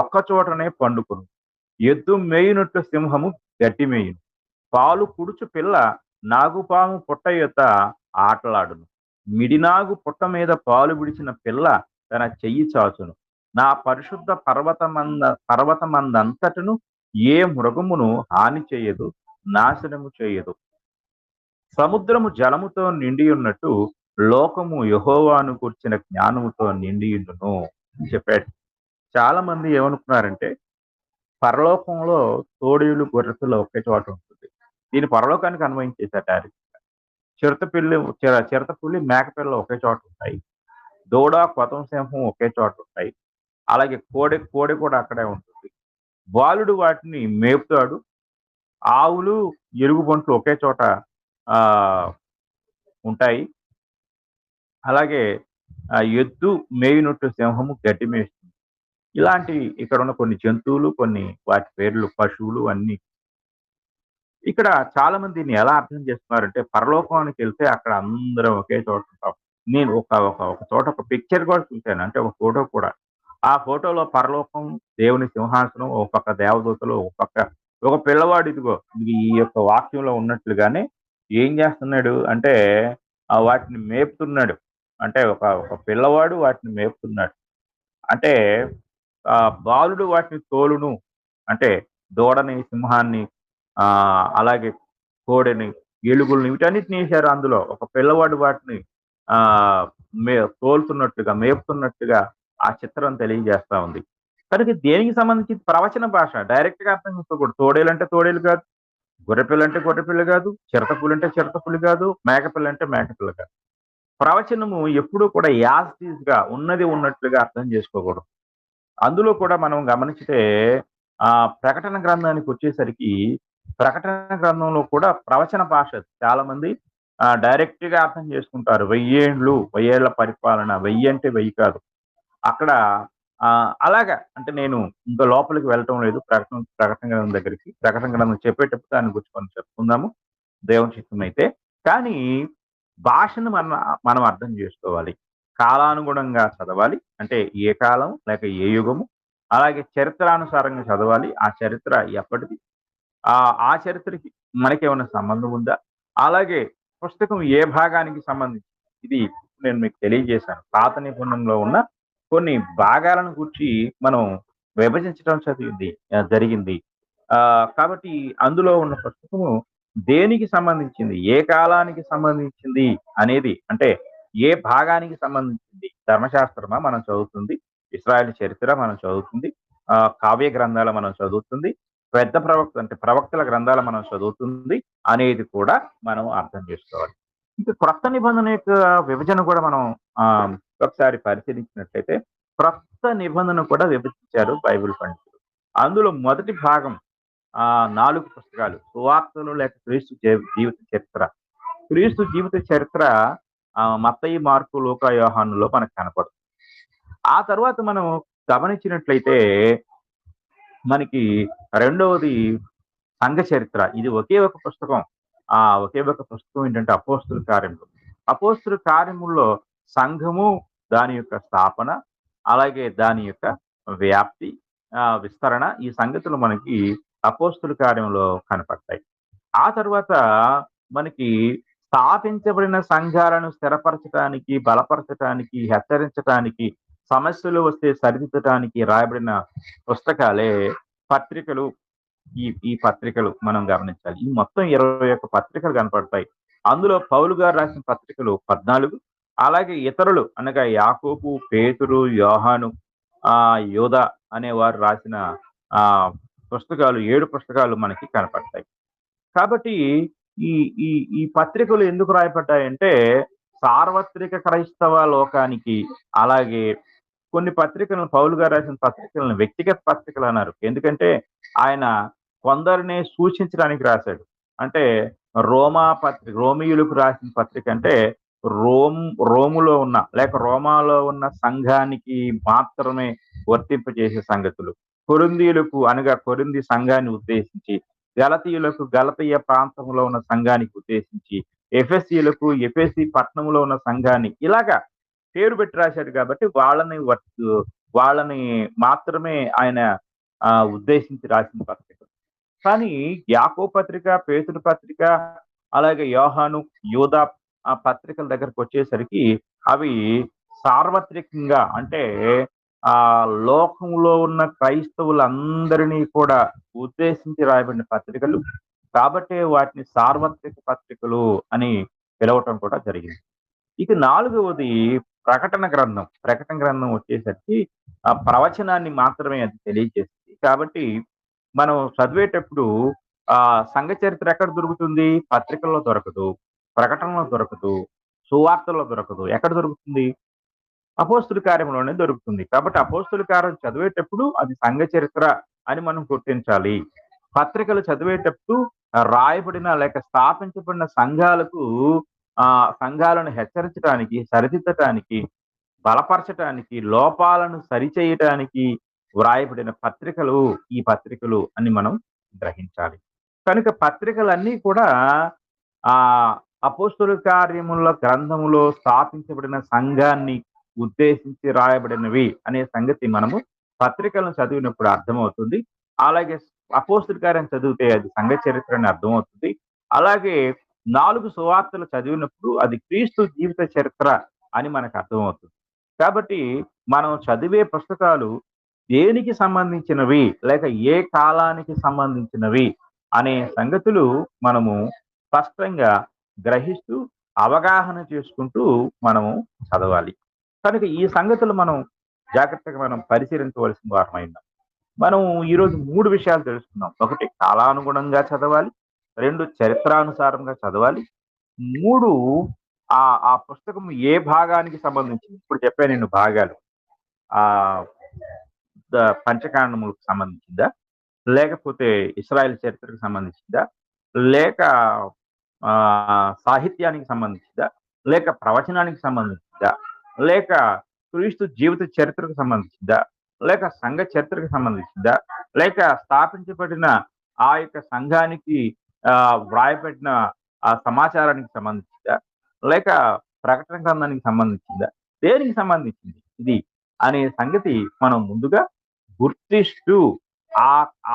ఒక్కచోటనే పండుకొను. ఎద్దు మేయునట్లు సింహము గడ్డి మేయును, పాలు కుడుచు పిల్ల నాగుపాము పుట్ట యొద్ద ఆటలాడును, మిడినాగు పుట్ట మీద పాలు విడిచిన పిల్ల తన చెయ్యి చాచును. నా పరిశుద్ధ పర్వతమందంతటను ఏ మృగమును హాని చేయదు, నాశనము చేయదు. సముద్రము జలముతో నిండి ఉన్నట్టు లోకము యెహోవాను కూర్చిన జ్ఞానముతో నిండి ఉండును అని చెప్పాడు. చాలా మంది ఏమనుకున్నారంటే పరలోకంలో తోడేలు గొర్రెపిల్ల ఒకే చోట ఉంటుంది. దీని పరలోకానికి అన్వయించేశారు డైరెక్ట్. చిరతపులి మేకపిల్ల ఒకే చోట ఉంటాయి. దూడ కొదమ సింహం ఒకే చోట ఉంటాయి. అలాగే కోడి కూడా అక్కడే ఉంటుంది. బాలుడు వాటిని మేపుతాడు. ఆవులు ఎలుగుబంట్లు ఒకే చోట ఆ ఉంటాయి. అలాగే ఎద్దు మేయునట్టు సింహము గడ్డి మేస్తుంది. ఇలాంటి ఇక్కడ ఉన్న కొన్ని జంతువులు, కొన్ని వాటి పేర్లు పశువులు అన్ని. ఇక్కడ చాలా మంది దీన్ని ఎలా అర్థం చేస్తున్నారంటే పరలోకానికి వెళ్తే అక్కడ అందరం ఒకే చోట ఉంటాం. నేను ఒక చోట ఒక పిక్చర్ కూడా చూశాను, అంటే ఒక ఫోటో కూడా. ఆ ఫోటోలో పరలోకం, దేవుని సింహాసనం, ఒక పక్క దేవదూతలు, ఒక పక్క ఒక పిల్లవాడు. ఇదిగో ఈ యొక్క వాక్యంలో ఉన్నట్లుగానే ఏం చేస్తున్నాడు అంటే వాటిని మేపుతున్నాడు. అంటే ఒక పిల్లవాడు వాటిని మేపుతున్నాడు. అంటే బాలుడు వాటిని తోలును అంటే దూడని, సింహాన్ని, అలాగే కోడిని, ఎలుగుల్ని, వీటన్నిటిని వేశారు అందులో. ఒక పిల్లవాడు వాటిని తోలుతున్నట్టుగా, మేపుతున్నట్టుగా ఆ చిత్రం తెలియజేస్తా ఉంది. కనుక దేనికి సంబంధించి ప్రవచన భాష డైరెక్ట్ గా అర్థం చేసుకోకూడదు. తోడేలు అంటే తోడేలు కాదు, గొర్రెపిల్ల అంటే గొర్రెపిల్ల కాదు, చిరతపులి అంటే చిరతపులి కాదు, మేకపిల్ల అంటే మేకపిల్ల కాదు. ప్రవచనము ఎప్పుడూ కూడా యాజ్ గా ఉన్నది ఉన్నట్లుగా అర్థం చేసుకోకూడదు. అందులో కూడా మనం గమనించితే ప్రకటన గ్రంథానికి వచ్చేసరికి ప్రకటన గ్రంథంలో కూడా ప్రవచన భాష చాలా మంది డైరెక్ట్ గా అర్థం చేసుకుంటారు. 1000 ఏళ్ల పరిపాలన, 1000 అంటే 1000 కాదు. అక్కడ అలాగా అంటే నేను ఇంకా లోపలికి వెళ్ళటం లేదు. ప్రకటన గ్రంథం దగ్గరికి, ప్రకటన గ్రంథం చెప్పేటప్పుడు దాన్ని గురించి మనం చెప్పుకుందాము దేవుని చిత్తం అయితే. కానీ భాషను మనం అర్థం చేసుకోవాలి, కాలానుగుణంగా చదవాలి. అంటే ఏ కాలం లేక ఏ యుగము, అలాగే చరిత్రానుసారంగా చదవాలి. ఆ చరిత్ర ఎప్పటిది, ఆ చరిత్రకి మనకేమైనా సంబంధం ఉందా, అలాగే పుస్తకం ఏ భాగానికి సంబంధించి, ఇది నేను మీకు తెలియజేశాను. పాత నిబంధనలో ఉన్న కొన్ని భాగాలను గురించి మనం విభజించడం జరిగింది. కాబట్టి అందులో ఉన్న పుస్తకము దేనికి సంబంధించింది, ఏ కాలానికి సంబంధించింది అనేది, అంటే ఏ భాగానికి సంబంధించింది, ధర్మశాస్త్రమా మనం చదువుతుంది, ఇశ్రాయేలు చరిత్ర మనం చదువుతుంది, కావ్య గ్రంథాలు మనం చదువుతుంది, పెద్ద ప్రవక్తల గ్రంథాలు మనం చదువుతుంది అనేది కూడా మనం అర్థం చేసుకోవాలి. ఇంకా క్రొత్త నిబంధన యొక్క విభజన కూడా మనం ఒకసారి పరిశీలించినట్లయితే క్రొత్త నిబంధన కూడా విభజించారు బైబిల్ పండితులు. అందులో మొదటి భాగం 4 పుస్తకాలు, సువార్తలు లేక క్రీస్తు జీవిత చరిత్ర. క్రీస్తు జీవిత చరిత్ర మత్తయి, మార్కు, లూకా, యోహానులో మనకు కనపడుతుంది. ఆ తర్వాత మనం గమనించినట్లయితే మనకి రెండవది సంఘ చరిత్ర. ఇది ఒకే ఒక పుస్తకం. ఒకే ఒక పుస్తకం ఏంటంటే అపోస్తుల కార్యములు. అపోస్తుల కార్యముల్లో సంఘము, దాని యొక్క స్థాపన, అలాగే దాని యొక్క వ్యాప్తి, విస్తరణ, ఈ సంగతులు మనకి అపోస్తుల కార్యంలో కనపడతాయి. ఆ తర్వాత మనకి స్థాపించబడిన సంఘాలను స్థిరపరచడానికి, బలపరచడానికి, హెచ్చరించడానికి, సమస్యలు వస్తే సరిదిద్దడానికి రాయబడిన పుస్తకాలే పత్రికలు. ఈ పత్రికలు మనం గమనించాలి. ఈ మొత్తం 21 పత్రికలు కనపడతాయి. అందులో పౌలు గారు రాసిన పత్రికలు 14, అలాగే ఇతరులు అనగా యాకోబు, పేతురు, యోహాను, యోధా అనేవారు రాసిన పుస్తకాలు 7 పుస్తకాలు మనకి కనపడతాయి. కాబట్టి ఈ పత్రికలు ఎందుకు రాయబడ్డాయంటే సార్వత్రిక క్రైస్తవ లోకానికి, అలాగే కొన్ని పత్రికలను, పౌలు గారు రాసిన పత్రికలను వ్యక్తిగత పత్రికలు అన్నారు. ఎందుకంటే ఆయన కొందరినే సూచించడానికి రాశాడు. అంటే రోమీయులకు రాసిన పత్రిక అంటే రోములో ఉన్న లేక రోమాలో ఉన్న సంఘానికి మాత్రమే వర్తింపజేసే సంగతులు, కొరింథీయులకు అనగా కొరింథీ సంఘాన్ని ఉద్దేశించి, గలతీయులకు గలతీయ ప్రాంతంలో ఉన్న సంఘానికి ఉద్దేశించి, ఎఫెసీయులకు ఎఫెసీ పట్టణంలో ఉన్న సంఘాన్ని ఇలాగా పేరు పెట్టి రాశాడు కాబట్టి వాళ్ళని మాత్రమే ఆయన ఉద్దేశించి రాసిన పత్రిక. కానీ యాకోబు పత్రిక, పేతురు పత్రిక, అలాగే యోహాను, యూదా ఆ పత్రికల దగ్గరకు వచ్చేసరికి అవి సార్వత్రికంగా, అంటే ఆ లోకంలో ఉన్న క్రైస్తవులందరినీ కూడా ఉద్దేశించి రాయబడిన పత్రికలు కాబట్టి వాటిని సార్వత్రిక పత్రికలు అని పిలవటం కూడా జరిగింది. ఇక 4వది ప్రకటన గ్రంథం. ప్రకటన గ్రంథం వచ్చేసరికి ఆ ప్రవచనాన్ని మాత్రమే అది తెలియజేస్తుంది. కాబట్టి మనం చదివేటప్పుడు ఆ సంఘ చరిత్ర ఎక్కడ దొరుకుతుంది? పత్రికల్లో దొరకదు, ప్రకటనలో దొరకదు, సువార్తల్లో దొరకదు. ఎక్కడ దొరుకుతుంది? అపోస్తుల కార్యంలోనే దొరుకుతుంది. కాబట్టి అపోస్తుల కార్యం చదివేటప్పుడు అది సంఘ చరిత్ర అని మనం గుర్తించాలి. పత్రికలు చదివేటప్పుడు రాయబడిన లేక స్థాపించబడిన సంఘాలకు సంఘాలను హెచ్చరించడానికి, సరిదిద్దటానికి, బలపరచటానికి, లోపాలను సరిచేయటానికి వ్రాయబడిన పత్రికలు ఈ పత్రికలు అని మనం గ్రహించాలి. కనుక పత్రికలన్నీ కూడా ఆ అపోస్తుల కార్యముల గ్రంథములో స్థాపించబడిన సంఘాన్ని ఉద్దేశించి రాయబడినవి అనే సంగతి మనము పత్రికలను చదివినప్పుడు అర్థమవుతుంది. అలాగే అపోస్తుల కార్యం చదివితే అది సంఘ చరిత్ర అని అర్థమవుతుంది. అలాగే 4 సువార్తలు చదివినప్పుడు అది క్రీస్తు జీవిత చరిత్ర అని మనకు అర్థమవుతుంది. కాబట్టి మనం చదివే పుస్తకాలు దేనికి సంబంధించినవి లేక ఏ కాలానికి సంబంధించినవి అనే సంగతులు మనము స్పష్టంగా గ్రహిస్తూ అవగాహన చేసుకుంటూ మనము చదవాలి. కనుక ఈ సంగతులు మనం జాగ్రత్తగా మనం పరిశీలించవలసిన వారమైనా మనం ఈరోజు 3 విషయాలు తెలుసుకున్నాం. 1 కాలానుగుణంగా చదవాలి, 2 చరిత్రానుసారంగా చదవాలి, 3 ఆ పుస్తకం ఏ భాగానికి సంబంధించింది. ఇప్పుడు చెప్పాను నేను భాగాలు, పంచకాండములకు సంబంధించిందా, లేకపోతే ఇశ్రాయేల్ చరిత్రకు సంబంధించిందా, లేక సాహిత్యానికి సంబంధించిందా, లేక ప్రవచనానికి సంబంధించిందా, లేక క్రీస్తు జీవిత చరిత్రకు సంబంధించిందా, లేక సంఘ చరిత్రకు సంబంధించిందా, లేక స్థాపించబడిన ఆ యొక్క సంఘానికి వ్రాయబడిన ఆ సమాచారానికి సంబంధించిందా, లేక ప్రకటన గ్రంథానికి సంబంధించిందా, దేనికి సంబంధించింది ఇది అనే సంగతి మనం ముందుగా గుర్తిస్తూ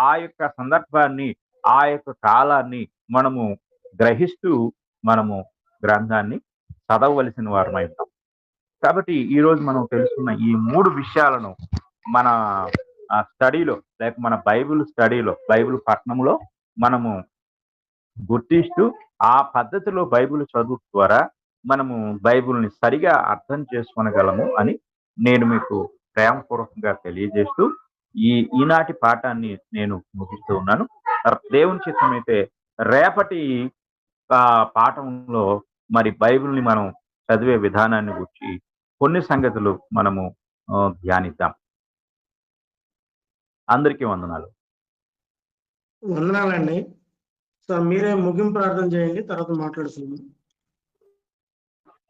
ఆ యొక్క సందర్భాన్ని, ఆ యొక్క కాలాన్ని మనము గ్రహిస్తూ మనము గ్రంథాన్ని చదవవలసిన వారమై ఉంటాం. కాబట్టి ఈ రోజు మనం తెలుసుకున్న ఈ 3 విషయాలను మన స్టడీలో లేక మన బైబిల్ స్టడీలో, బైబిల్ పఠనంలో మనము గుర్తిస్తూ ఆ పద్ధతిలో బైబిల్ చదువు ద్వారా మనము బైబిల్ని సరిగా అర్థం చేసుకోగలము అని నేను మీకు ప్రేమపూర్వకంగా తెలియజేస్తూ ఈనాటి పాఠాన్ని నేను ముగిస్తూ ఉన్నాను. దేవుని చిత్తమైతే రేపటి పాఠంలో మరి బైబిల్ని మనం చదివే విధానాన్ని గురించి కొన్ని సంగతులు మనము ధ్యానిద్దాం. అందరికీ వందనాలు. వందనాలండి. సార్ మీరే ముగింపు ప్రార్థన చేయండి, తర్వాత మాట్లాడుతున్నాం.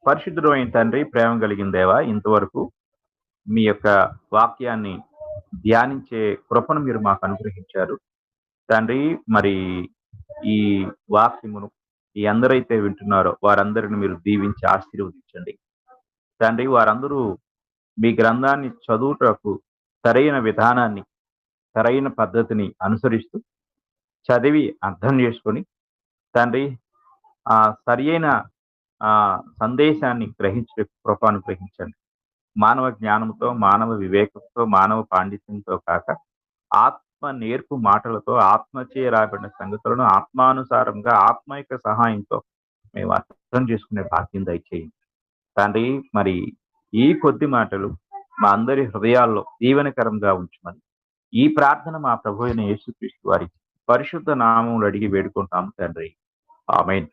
పరిశుద్ధుడు అయిన తండ్రి, ప్రేమ కలిగిన దేవా, ఇంతవరకు మీ యొక్క వాక్యాన్ని ధ్యానించే కృపను మీరు మాకు అనుగ్రహించారు తండ్రి. మరి ఈ వాక్యమును ఈ అందరైతే వింటున్నారో వారందరిని మీరు దీవించి ఆశీర్వదించండి తండ్రి. వారందరూ మీ గ్రంథాన్ని చదువుటకు సరైన విధానాన్ని, సరైన పద్ధతిని అనుసరిస్తూ చదివి అర్థం చేసుకొని తండ్రి సరియైన సందేశాన్ని గ్రహించే కృప అనుగ్రహించండి. మానవ జ్ఞానంతో, మానవ వివేకంతో, మానవ పాండిత్యంతో కాక ఆత్మ నేర్పు మాటలతో, ఆత్మచే రాబడిన సంగతులను ఆత్మానుసారంగా ఆత్మైక సహాయంతో మేము అర్థం చేసుకునే భాగ్యం దయచేయండి తండ్రి. మరి ఈ కొద్ది మాటలు మా అందరి హృదయాల్లో దీవెనకరంగా ఉంచమని ఈ ప్రార్థన మా ప్రభు అయిన యేసుక్రీస్తు వారి పరిశుద్ధ నామములు అడిగి వేడుకుంటాము తండ్రి. ఆమేన్.